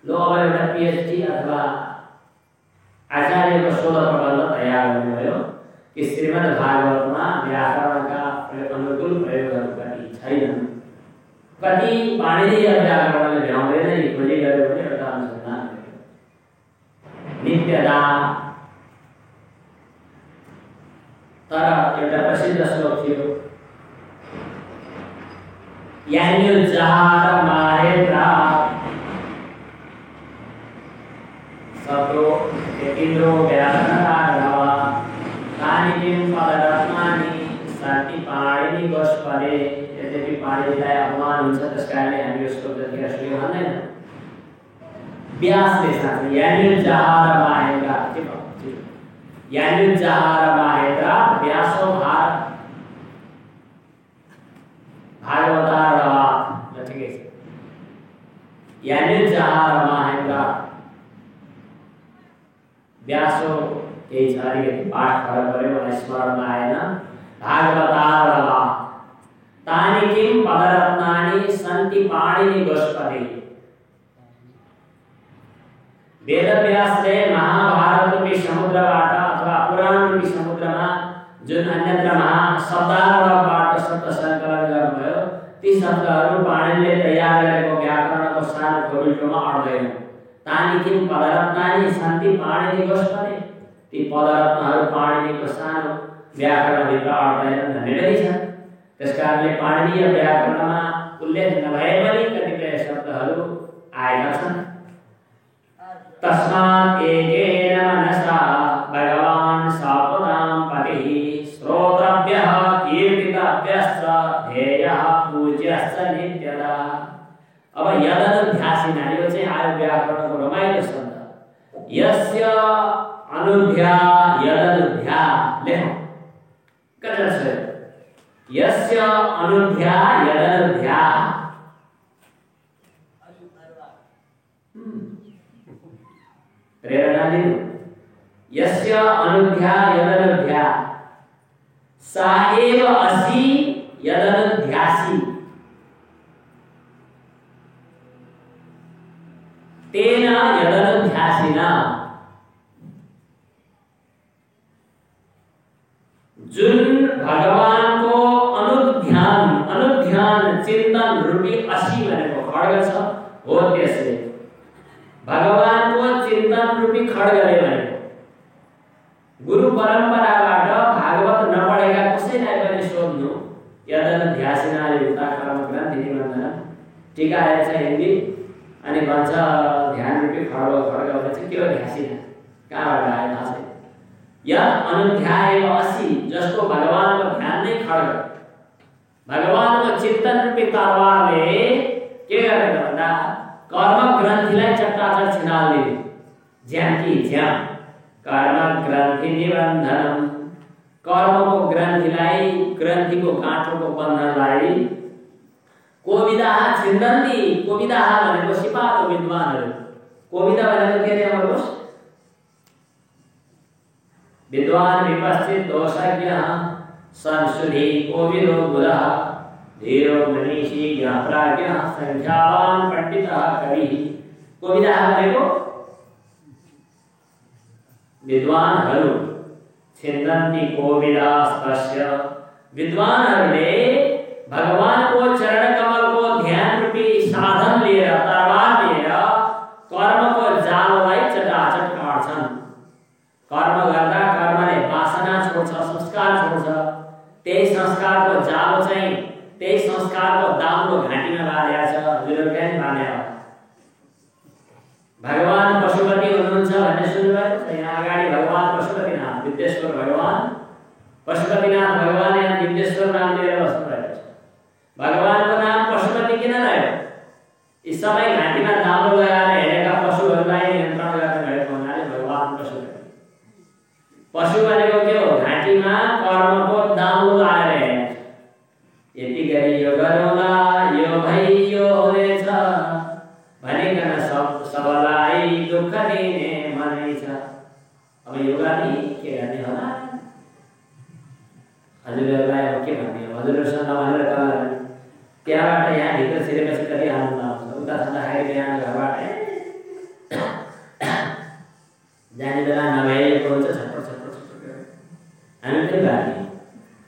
लो अब एउटा पिएचडी अथवा आचार्यको शोध प्रबन्ध तयार गर्नुभयो कि श्रीमद् भागवतमा व्याकरणका अनुकूल प्रयोगहरू कति छैनन्, कति पाणिनीय व्याकरणले भ्याउँदैन, यी खोजी गऱ्यो भने एउटा अनुसन्धान गर्यो। नित्यदा तर एउटा प्रसिद्ध श्लोक थियो, यान्युज्जहार माहेन्द्रा शब्दो इंद्रो व्याकरणकारवा तानि किं पदरत्नानि सन्ति पाणिनि गोष्परे। यद्यपि पाणिनिलाई अपमान हुन्छ त्यसकारणले हामी यो श्लोक जति असली भन्दैन। व्यासले साथै यान्युज्जहार माहेन्द्रा के भन्छ? यान्युज्जहार माहेन्द्रा व्यासो भागवतारवा ठिकै छ। यान्युज्जहार माहेन्द्रा व्यासो केही छ, अलिकति पाठ फरक गऱ्यो, मलाई स्मरणमा आएन। भागवतारवा तानि किं पदरत्नानि सन्ति पाणिनि गोष्पदे। वेदव्यासले महाभारत रूपी समुद्रबाट अथवा पुराण रूपी समुद्रमा जुन अन्यत्र महाशब्दावलीबाट शब्द सङ्कलन गर्नुभयो, ती शब्दहरू पाणिनिले तयार गरेको व्याकरणको सानो खोबिल्टोमा अड्दैन। तानि किं पदरत्नानि सन्ति पाणिनि गोष्पदे। ती पदरत्नहरू पाणिनिको सानो व्याकरणभित्र अड्दैनन् भन्ने पनि छ। त्यसकारणले पाणिनीय व्याकरणमा उल्लेख नभए पनि कतिपय शब्दहरू आएका छन्। तस्मात् एकेन मनसा भगवान् सापदां पतिः श्रोतव्यः कीर्तितव्यश्च ध्येयः पूज्यश्च नित्यदा। अब यदनुध्यासिना, यो चाहिँ आयो व्याकरणको रमाइलो शब्द। यस्य अनुध्या यदनुध्या लेखौँ कता छ? यस्य अनुध्या यदनुध्या प्रेरणा दिनु। यस्य अनुध्या यदनुध्या सा एव असि यदनुध्यासि। तेन यदनुध्यासिना। जुन भगवानको अनुध्यान चिन्तन रूपी असी भनेको खड्ग छ हो, त्यसले भगवानको चिन्तन रूपी खड्गले भनेको गुरु परम्पराबाट भागवत नपढेका कसैलाई पनि सोध्नु, यदनुध्यासिनाले युक्ता कर्म ग्रन्थि निबन्धन टीका आएछ हिन्दी, अनि भन्छ ध्यान रूपी खड्ग भने चाहिँ के हो ध्यासिना, कहाँबाट आयो थाहा छैन। यद अनुध्याय असी, जसको भगवानको ध्यान नै खड्ग, भगवानको चिन्तन रूपी तरवारले के गरेको भन्दा कर्म ग्रन्थिलाई चट्टाचट छिनाल्दिने। ज्यान कि ज्यान कर्म ग्रन्थि निबन्धनम, कर्मको ग्रन्थिलाई, ग्रन्थिको गाँठोको बन्धनलाई कोविदाः छिन्दन्ति कोविदाः भनेको सिपालु विद्वानहरू कोविदा भनेको के रे अमरकोश विद्वान विपश्चित दोषज्ञः संशुद्धि कोविदो बुधः धीरो मनीषी ज्ञाप्राज्ञः संख्यावान पंडितः कविः कोविदाः भनेको विद्वानहरू छिन्दन्ति कोविदास्तस्य विद्वानहरूले भगवानको चरण कमलको ध्यान रूपी साधन लिएर तरवार लिएर कर्मको जाललाई चटाचट काट्छन् कर्म गर्दा कर्मले वासना छोड्छ संस्कार छोड्छ त्यही संस्कारको जालो चाहिँ त्यही संस्कारको दाम्रो घाँटीमा बाँधेको छ हजुरहरूले पनि बाँधेको भगवान पशुपति हुनुहुन्छ भन्ने सुन्नुभयो यहाँ अगाडि भगवान पशुपतिनाथ विद्येश्वर भगवान पशुपतिनाथ भगवान यहाँ विद्येश्वर नाम लिएर बस्नुभएको छ भगवानको नाम पशुपति किन रह्यो यी सबै घाँटीमा दाम्रो लगाएर हेरेका पशुहरूलाई नियन्त्रण गर्न गएको हुनाले भगवान पशुपति पशु भनेको के हो घाँटीमा कर्मको दाम्रो लगाएर हेरेको यति गरी यो गरौँला यो भई यो हुनेछ भनिकन सबलाई दुःख दिने मनै छ अब यो गर्ने के गर्ने होला हजुरहरूलाई अब के भन्ने हो हजुरहरूसँग भनेर कल त्यहाँबाट यहाँ भित्र छिरेपछि कति आनन्द आउँछ उता छँदाखेरि बिहान घरबाट जाने बेला नभएको हुन्छ छटपट छटपट छटपट हामी पनि गर्ने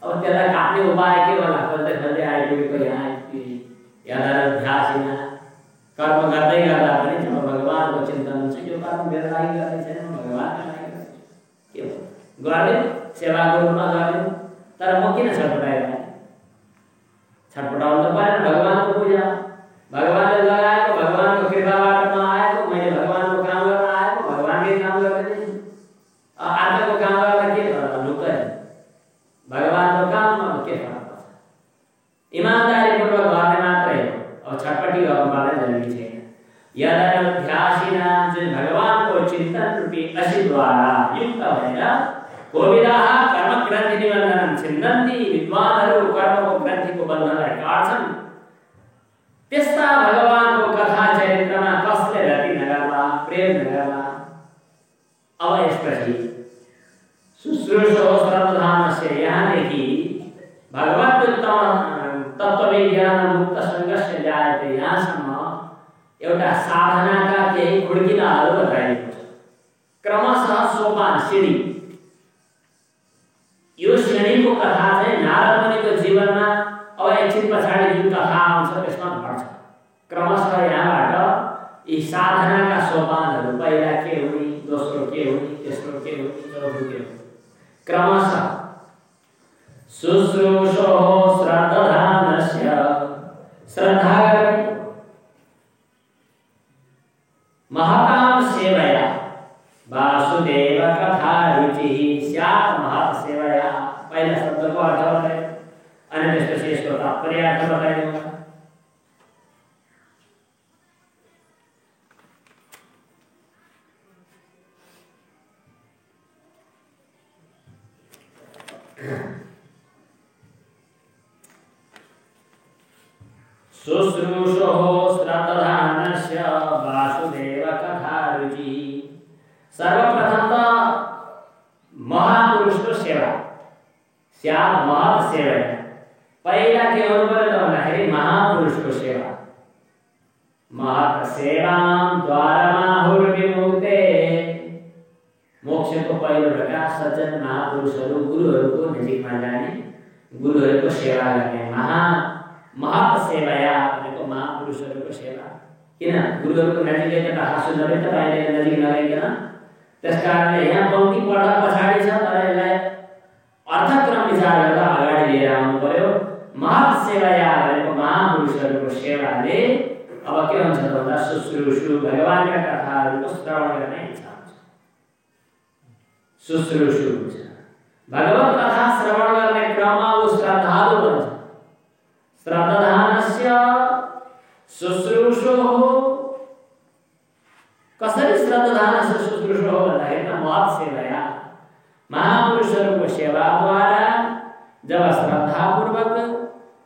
अब त्यसलाई काट्ने उपाय के होला खोज्दै खोज्दै आइपुगेको यहाँ यदाध्यासिना कर्म गर्दै गर्दा पनि जब भगवानको चिन्तन हुन्छ यो कर्म मेरो लागि गर्ने छैन भगवानको लागि गर्छु के हो गर्ने सेवाको रूपमा गर्ने तर म किन छटपटाइरहेँ छटपटाउनु त परेन भगवानको पूजा भगवानले लगाएको भगवानको कृपाबाट म आएको मैले भगवानको काम गर्न आएको भगवानकै काम गर्ने आजको काम गर्न के भन्नु त भगवानको काममा के फरक पर्छ इमानदारीपूर्वक गर्ने मात्रै हो अब छटपटी गर्नुपर्ने जरुरी छैन यदाध्यासिना जुन भगवानको चिन्तन रूपी असिद्वारा युक्त भएर कोविदाः कर्म ग्रन्थि निबन्धनं छिन्दन्ति विद्वानहरू कर्मको ग्रन्थिको बन्धनलाई काट्छन् त्यस्ता भगवानको कथा चरित्रमा कसले रति नगर्ला प्रेम नगर्ला अब यसपछि शुश्रूषो सर्वधामस्य यहाँदेखि भगवद्गीता तत्त्वविज्ञान मुक्त संघर्ष जायते यहाँसम्म एउटा साधनाका केही खुड्किलाहरू बताइएको छ क्रमशः सोपान सिडी यो श्रेणीको कथा चाहिँ नारद मुनिको जीवनमा अब एकछिन पछाडि जुन कथा आउँछ त्यसमा घट्छ क्रमशः यहाँबाट यी साधनाका सोपानहरू पहिला के हुने दोस्रो के हुने तेस्रो के हुने चौथो के हुने क्रमशः शुश्रूषो श्रद्धानस्य श्रद्धा गर्ने महतां सेवया वासुदेव कथा रुचि स्यात् महत् सेवया पहिला शब्दको अर्थ बतायो अनि त्यसपछि यसको तात्पर्य अर्थ बताइदिनु शुश्रूषो श्रद्धानस्य वासुदेव कथा रुचि सर्वप्रथम त महापुरुषको सेवा स्यात् महत् सेवा पहिला के गर्नु पर्यो भन्दाखेरि महापुरुषको सेवा महत् सेवां द्वारमाहुर्विमुक्ते मोक्षको पहिलो ढोका सज्जन महापुरुषहरू गुरुहरूको नजिकमा जाने गुरुहरूको सेवा गर्ने महत् सेवाया भनेको महापुरुषहरूको सेवा किन गुरुहरूको नजिकै त कथा सुन्न पनि तपाईले नजिक नगइकन त्यसकारणले यहाँ पंक्ति पढ्दा पछाडि छ तर यसलाई अर्थक्रम विचार गर्दा अगाडि लिएर आउनु पर्यो महत् सेवाया भनेको महापुरुषहरूको सेवाले अब के हुन्छ भन्दा शुश्रूषु भगवानका कथाहरूको श्रवण गर्ने इच्छा हुन्छ शुश्रूषु भगवत कथा श्रवण गर्ने क्रममा उ श्रद्धालु बन्छ श्रद्धानस्य शुश्रूषो कसरी श्रद्धानस्य शुश्रूषो भन्दाखेरि महत् सेवाया महापुरुषहरूको सेवाद्वारा जब श्रद्धापूर्वक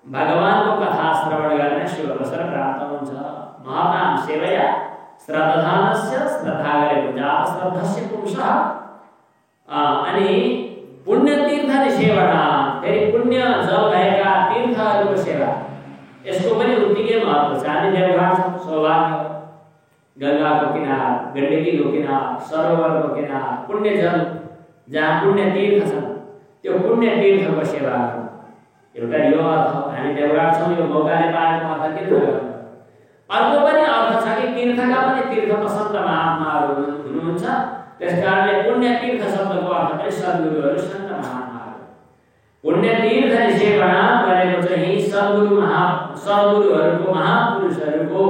भगवानको कथा श्रवण गर्ने शुभ अवसर प्राप्त हुन्छ। महात्मा सेवया श्रद्धानस्य श्रद्धा गरेको जाप श्रद्धस्य पुंसः अनि पुण्य तीर्थ सेवना फेरि पुण्य जल भएका तीर्थहरूको सेवा यसको पनि उत्तिकै महत्त्व छ। हामी देवघाट छौँ, सौभाग्य गंगाको किनार, गण्डकीको किनार, सरोवरको किनार, पुण्य जल जहाँ पुण्य तीर्थ छन् त्यो पुण्य तीर्थको सेवा गर्नु एउटा यो अर्थ। हामी देवघाट छौँ, यो मौकाले पाएको अर्थ किन गर्नु? अर्को पनि अर्थ छ कि तीर्थका पनि तीर्थ पसन्द महात्माहरू हुनुहुन्छ, त्यसकारणले पुण्य तीर्थ शब्दको अर्थ पनि सद्गुरुहरू सन्त महात्माहरू। पुण्य तीर्थ सेवना गरेको चाहिँ सद्गुरुहरूको महापुरुषहरूको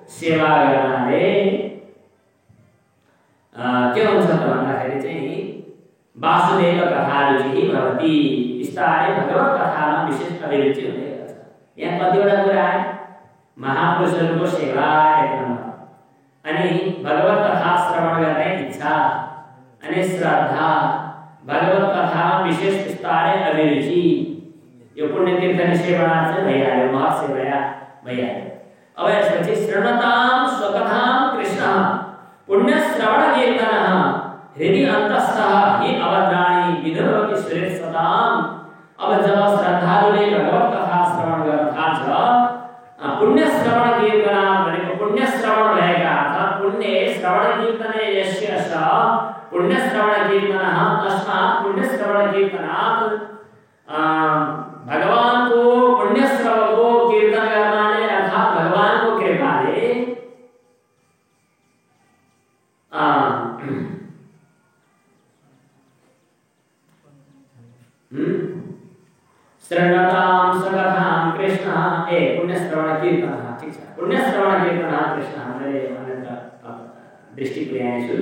सेवा गर्नाले के हुन्छ त भन्दाखेरि चाहिँ वासुदेव कथारुचि भवति, बिस्तारै भगवत कथामा विशेष अभिरुचि हुँदै गर्छ। यहाँ कतिवटा कुरा आए? महापुरुषहरूको सेवा एक नम्बर, अनि भगवत कथा श्रवण गर्ने इच्छा, अनि श्रद्धा, भगवत कथामा विशेष बिस्तारै अभिरुचि, यो पुण्य तीर्थ सेवना चाहिँ भइहाल्यो, महत् सेवा भइहाल्यो। अब यसपछि शृणतां स्वकथां कृष्ण पुण्य श्रवण कीर्तनः हृदि अन्तस्थः हि अवद्राणि विधुनोति सुरेश सताम्। अब जब श्रद्धालुले भगवत कथा श्रवण गर्न थाल्छ, पुण्य श्रवण कीर्तन भनेको पुण्य श्रवण भएका अर्थात् पुण्य श्रवण कीर्तने यस्य स पुण्य श्रवण कीर्तनः तस्मात् पुण्य श्रवण कीर्तनात् भगवानको पुण्य श्रवणको कीर्तन गर्नाले अर्थात् भगवानको कृपाले शरणतां सकथां कृष्ण पुण्य श्रवण कीर्तन। ठीक छ, पुण्य श्रवण कीर्तन कृष्ण हामीले दृष्टि पुर्याएछु।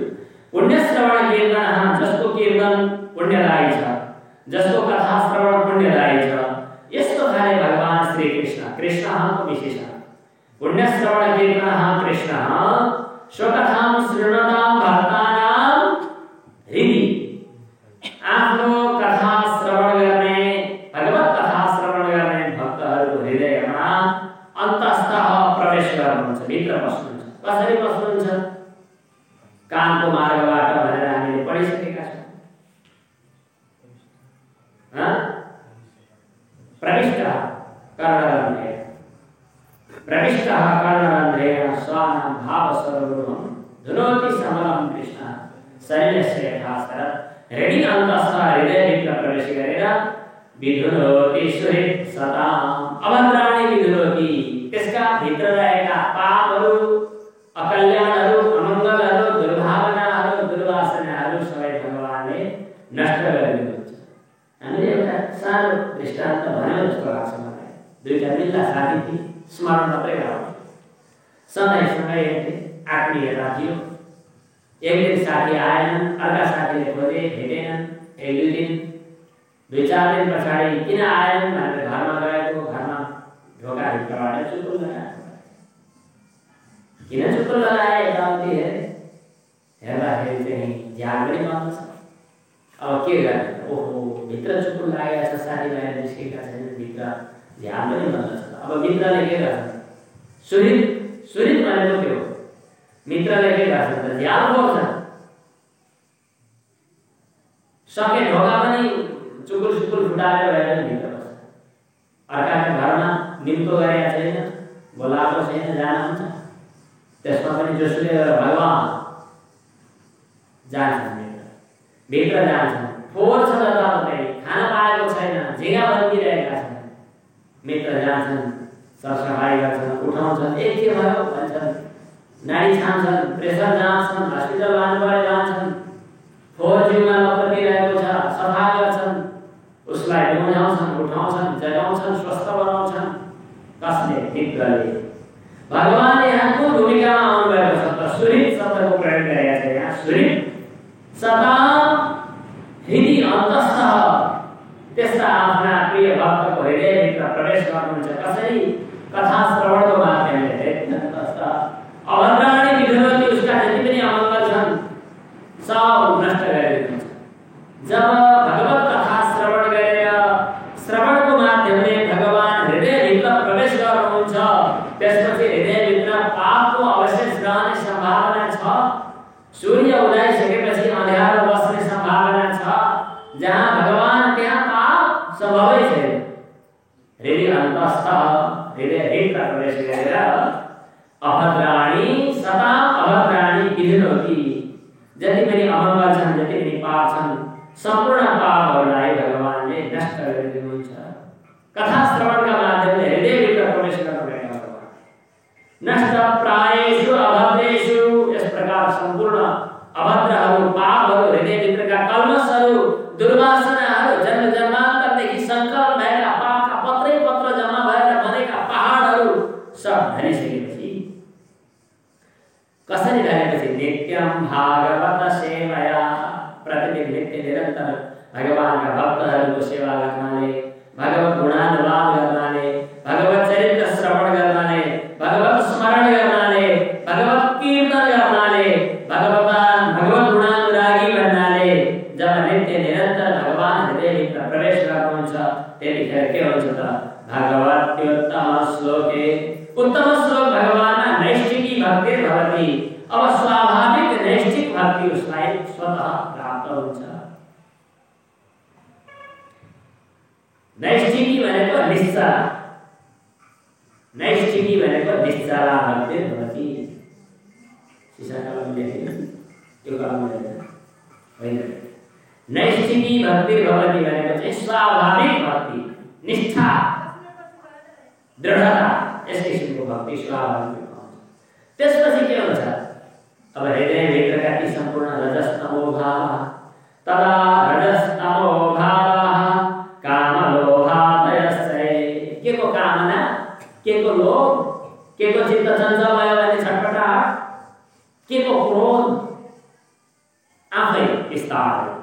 पुण्य श्रवण कीर्तन जसको कीर्तन पुण्यदायी छ, जसको कथा श्रवण पुण्यदायी छ, यस्तो खाले भगवान श्री कृष्ण, कृष्णको विशेषण पुण्य श्रवण कीर्तन कृष्ण स्वकथां शृणतां भक्तानां हृदि, आफ्नो कथा श्रवण गर्ने भगवत कथा श्रवण गर्ने भक्तहरूको हृदयमा अन्तस्थः प्रवेश गर्नुहुन्छ, भित्र पस्नुहुन्छ। कसरी पस्नुहुन्छ? कानको मार्गबाट भनेर हामीले पढिसकेका छौँ। प्रविष्टः कर्णरन्ध्रेण, प्रविष्टः कर्णरन्ध्रेण स्वानां भावसरोरुहं धुनोति समलं कृष्ण शरीरस्य यथास्तरत्। हृदि अन्तस्थ हृदयभित्र प्रवेश गरेर विधुनोति सुहृत् सताम्, अभद्राणि विधुनोति, त्यसका भित्र रहेका पापहरू, अकल्याणहरू, अमङ्गलहरू, दुर्भावनाहरू, दुर्वासनाहरू सबै भगवानले नष्ट गरिदिनुहुन्छ। हामीले एउटा सानो दृष्टान्त भन्यो जस्तो लाग्छ मलाई। दुईटा मिल्ला साथी थिए, स्मरण मात्रै गराउँ। सँगै आत्मीयता थियो। एक दिन साथी आएनन्, अर्का साथीले खोजे, भेटेनन्। एक दुई दिन, दुई चार दिन पछाडि किन आएनन् भनेर घरमा गएको, घरमा ढोकाभित्रबाट चुकुल लगाए। किन चुकुल लगाए यताउति हेर्दाखेरि चाहिँ झ्याल पनि बन्द छ। अब के गर्ने? ओहो, भित्र चुकुल लागेको छ, साथीभाइहरू निस्केका छैनन्, भित्र झ्याल पनि बन्द छ। अब मित्रले के गर्छ? सुरित भनेको के हो? मित्रले के गर्छ त? झ्याल फोर्छ। सके ढोका पनि चुकुल फुटाएर गएर भित्र बस्छ। अर्काको घरमा निम्तो गरेका छैन, बोलाएको छैन, जानुहुन्छ। त्यसमा पनि जोसुले गरेर भगवान जान्छन्, भित्र जान्छन्, फोर्छ जताततै, खाना पाएको छैन, झिँगा बन्दिरहेका छन्। मित्र जान्छन्, सरसफाइ गर्छन्, उठाउँछन्, के भयो भन्छन्, नाडी छान्छन्, प्रेसर जान्छन्, हस्पिटल लानु पर्यो जान्छन्, फोहोर जिउमा लपटिरहेको छ, सफा गर्छन्, उसलाई बुझाउँछन्, उठाउँछन्, जगाउँछन्, स्वस्थ बनाउँछन्। कसले? मित्रले। भगवानले यहाँ कुन भूमिकामा आउनुभएको छ त? सुहृत् शब्दको प्रयोग गरेका छ यहाँ। सुहृत् सताम् हृदि अन्तस्थः, त्यस्ता आफ्ना प्रिय भक्तको हृदयभित्र प्रवेश गर्नुहुन्छ। कसरी? कथा श्रवणको माध्यमले। अभद्राणि विधुनोति, उसका जति पनि अमङ्गल छन् सब नष्ट गरिदिनुहुन्छ। जब भगवत कथा श्रवण गरेर श्रवणको माध्यमले भगवान हृदय रहने सम्भावना छ, सूर्य उदाइसकेपछि अँध्यारो बस्ने सम्भावना छ, जहाँ भगवान त्यहाँ पाप सम्भवै छैन। हृदय अन्तस्थ हृदयभित्र प्रवेश गरेर अभद्राणी सदा अभद्राणी विधिनोति, जति पनि अमङ्गल छन्, जति पनि पाप छन्, सम्पूर्ण पापहरूलाई भगवानले नष्ट गरिदिनुहुन्छ। कथा श्रवणका माध्यमले हृदयभित्र प्रवेश गर्नुभएका भगवान नष्ट प्रायेषु अभद्रेषु, यस प्रकार सम्पूर्ण अभद्रहरू, पापहरू, हृदयभित्रका कल्मषहरू, दुर्वासनाहरू, जन्म जन्मान्तरदेखि सङ्कल्प भएका पापका पत्रै पत्र जम्मा भएर बनेका पहाडहरू सब ढलिसकेपछि कसरी ढलेपछि नित्यम भागवत सेवया, प्रतिदिन नित्य निरन्तर भगवानका भक्तहरूको सेवा गर्नाले, भगवत गुणानुवाद गर्नाले, भगवत चरित्र श्रवण गर्नाले, भगवत स्मरण गर्नाले, भगवत कीर्तन गर्नाले, भगवत गुणानुरागी भन्नाले जब नित्य निरन्तर भगवान हृदयभित्र प्रवेश गर्नुहुन्छ त्यतिखेर के हुन्छ त भगवत्युत्तम श्लोके, उत्तम श्लोक भगवानमा नैष्ठिकी भक्ति भवति। अब स्वाभाविक नैष्ठिक भक्ति उसलाई स्वतः प्राप्त हुन्छ। नैष्ठिकी भनेको निश्चला, नैष्ठिकी भनेको निश्चला भक्ति भवति। सिसा कलम लेख्यो त्यो कलम होइन। नैष्ठिकी भक्ति भवति भनेको चाहिँ स्वाभाविक भक्ति, निष्ठा, दृढता, यस किसिमको भक्ति स्वाभाविक हुन्छ। त्यसपछि के हुन्छ? अब हृदयभित्रका ती सम्पूर्ण रजस्तमो भाव, तदा रजस्तमो भाव कामलोभादयश्च, के को कामना, के को लोभ, के को चित्त चञ्चल भयो भने छटपटाहट, के को क्रोध, आफै विस्तार।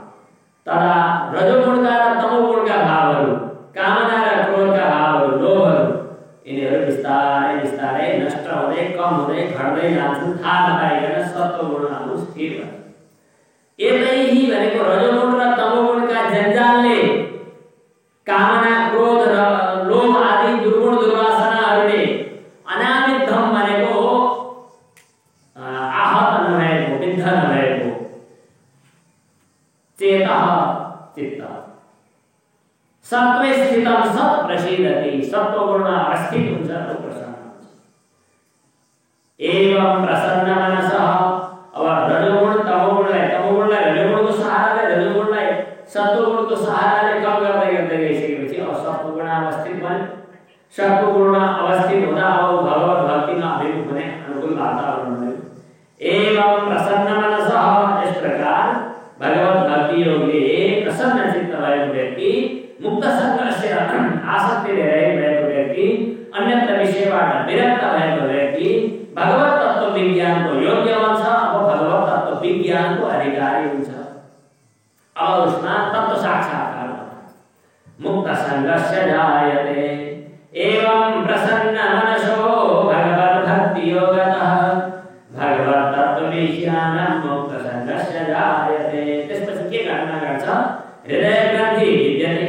तदा रजोगुणका र तमोगुणका भावहरू, कामना र क्रोधका भावहरू, लोभहरू, यिनीहरू बिस्तारै बिस्तारै नष्ट हुँदै कम हुँदै घट्दै जान्छन्, थाहा नपाइकन सत्वगुणहरू स्थिर भन्छन्। यतैही भनेको रजोगुण र तमोगुणका जन्जालले, कामना, क्रोध र लोभ आदि दुर्गुण दुर्वासनाहरूले अनामित धम भनेको आहत नभएको, विद्ध नभएको चेतः चित्त, सत्त्वे स्थितं सत् प्रसीदति, सत्वगुणमा अवस्थित हुन्छ र प्रसन्न हुन्छ। एवं प्रसन्न मनसः, अब रजोगुण तमोगुणलाई, तमोगुणलाई रजोगुणको सहाराले, रजोगुणलाई सत्वगुणको सहाराले कम गर्दै गर्दै गइसकेपछि अब सत्वगुण अवस्थित भयो। सत्वगुणमा अवस्थित हुँदा अब भगवत भक्तिमा अभिमुख हुने अनुकूल वातावरण भयो। एवं प्रसन्न मनसः, यस प्रकार भगवत भक्ति योगले प्रसन्न चित्त भएको व्यक्ति, मुक्त संघर्ष आसक्तिले रहित भएको व्यक्ति, अन्यत्र विषयबाट विरक्त भएको व्यक्ति भगवत तत्त्व विज्ञानको योग्य हुन्छ। अब भगवत तत्त्व विज्ञानको अधिकारी हुन्छ। अब उसमा तत्त्व साक्षात्कार हुन्छ। मुक्त संघर्ष जायते। एवं प्रसन्न मनसो भगवत भक्ति योगतः भगवत तत्त्व विज्ञानं मुक्त संघर्ष जायते। त्यसपछि के घटना घट्छ? हृदय ग्रन्थि विद्यते,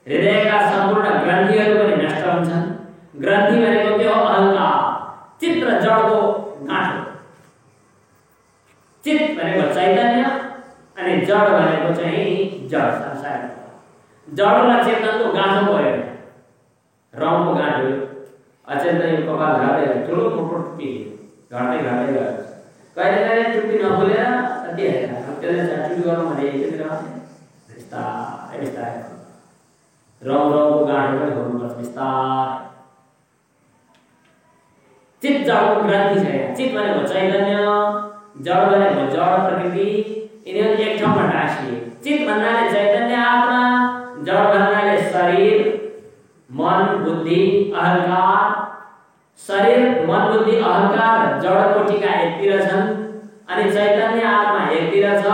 हृदयका सम्पूर्ण ग्रन्थिहरू पनि नष्ट हुन्छन्। ग्रन्थि भनेको के हो? अहंकार, चित्त र जडको गाँठो। चित्त भनेको चैतन्य अनि जड भनेको चाहिँ जड संसार। जड र चेतनको गाँठो भयो, रौँको गाँठो। अचेत यो कपाल घाँदै ठुलो फुटफुट घट्दै घट्दै गयो। कहिले कहिले टुप्पी नखोलेर त्यति हेरेर त्यसलाई टुप्पी गरौँ भने बिस्तारै बिस्तारै रौँको गाँठो पनि खोल्नुपर्छ बिस्तारै। चित्त जडको ग्रन्थि छ। चित्त भनेको चैतन्य, जड भनेको जड प्रकृति, यिनीहरू एक ठाउँमा टाँसिए। चित्त भन्नाले चैतन्य आत्मा, जड भन्नाले शरीर, मन, बुद्धि, अहंकार। शरीर, मन, बुद्धि, अहंकार जड कोटिका एकतिर छन् अनि चैतन्य आत्मा एकतिर छ।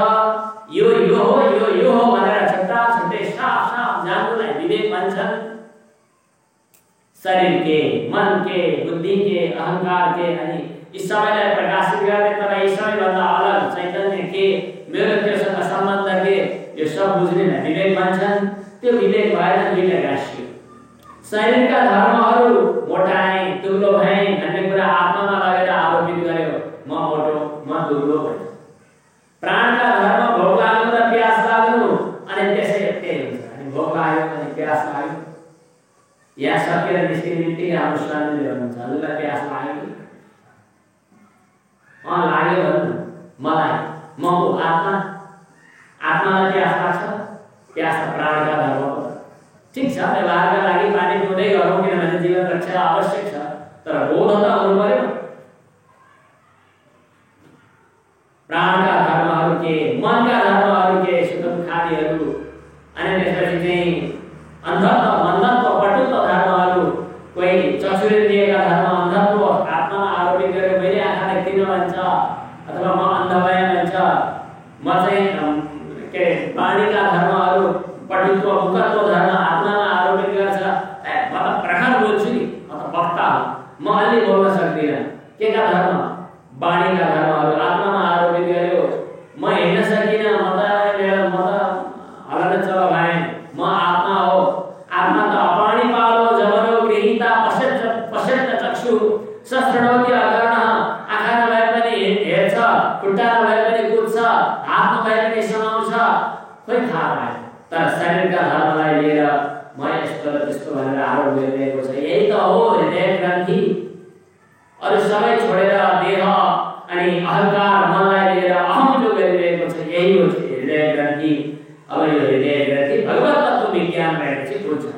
यो हो भनेर छुट्टा छुट्टै साफ साफ जान्नुलाई विवेक भन्छन्। शरीर के, मन के, बुद्धि के, अहंकार के अनि यी सबैलाई प्रकाशित गर्ने, तर यी सबैभन्दा अलग चैतन्य के, मेरो त्योसँग सम्बन्ध के, यो सब बुझ्नेलाई विवेक भन्छन्। त्यो विवेक भएर दुईटा गाँसियो। शरीरका धर्महरू मोटाई, दुब्लो भई भन्ने कुरा आत्मामा लगेर आरोपित गर्यो। म मोटो म दुब्लो भयो प्राणका धर्म भोग लाग्नु र प्यास लाग्नु अनि त्यसै त्यही हुन्छ अनि भोग लाग्यो अनि प्यास लाग्यो या सकेर निस्किने बित्तिकै हाम्रो स्वामीले भन्नुहुन्छ हजुरलाई प्यास लाग्यो कि लाग्यो भन्नु मलाई म को आत्मालाई प्यास लाग्छ प्यास त प्राणका धर्म हो ठीक छ व्यवहारका लागि पानी पिउँदै गरौँ किनभने जीवन रक्षा आवश्यक छ तर बोध त आउनु पर्यो प्राणका धर्महरू के मनका धर्महरू के सुख दुखादिहरू अनि त्यसपछि चाहिँ अन्धत्व मन्दत्व पटुत्व धर्महरू कोही चक्षुरेन्द्रियका धर्म अन्धत्व आत्मामा आरोपित गरेर मैले आँखा देख्दिन भन्छ अथवा म अन्ध भएँ भन्छ म चाहिँ के वाणीका धर्महरू पटुत्व मुखत्व धर्म आत्मामा आरोपित गर्छ म त प्रखर बोल्छु नि म त वक्ता हो म अलि बोल्न सक्दिनँ के का धर्म वाणीका धर्महरू आत्मामा आरोपित गर्यो म हिँड्न सकिनँ म त हलन चल भएँ म आत्मा हो आत्मा त अपाणी पालो जबरो गृहीता पश्यत चक्षु शस्त्रणोति अकर्ण आँखा नभए पनि हेर्छ खुट्टा नभए पनि कुद्छ हात नभए पनि समाउँछ खोइ थाहा पाएन तर शरीरका धर्मलाई लिएर म यस्तो र त्यस्तो भनेर आरोप गरिरहेको छ यही त हो हृदय ग्रन्थि अरू सबै छोडेर देह अनि अहंकार मनलाई लिएर अहम जो गरिरहेको छ यही हो हृदय ग्रन्थि अब यो हृदय ग्रन्थि भगवत तत्त्व विज्ञान रहेपछि बुझ्छ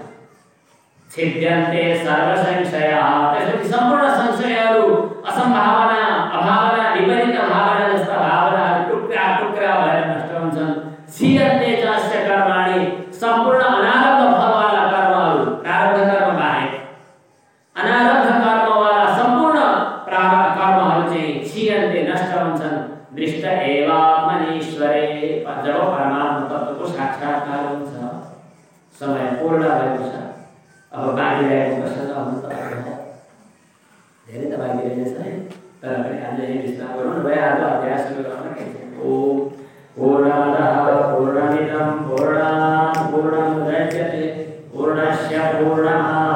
छिद्यन्ते सर्व संशयः त्यसपछि सम्पूर्ण संशयहरू असम्भावना अभावना विपरीत भावना जस्ता भावनाहरू टुक्रा टुक्रा भएर नष्ट हुन्छन् छिद्यन्ते च अस्य कर्माणि सम्पूर्ण अनारब्ध फलवाला कर्महरू प्रारब्ध कर्म बाहेक अनारब्ध कर्मवाला सम्पूर्ण कर्महरू चाहिँ छिद्यन्ते नष्ट हुन्छन् दृष्ट एवात्मनीश्वरे जब परमात्मा तत्त्वको साक्षात्कार हुन्छ समय पूर्ण भएको छ अब बाँकी रहेको प्रश्न हुनु त धेरै त बाँकी रहेछ है तर पनि आज यही विस्तार गरौँ भइहाल्छ अभ्यास सुरु गरौँ ओम पूर्णमदः पूर्णमिदं पूर्णात् पूर्णमुदच्यते पूर्णस्य पूर्णमादाय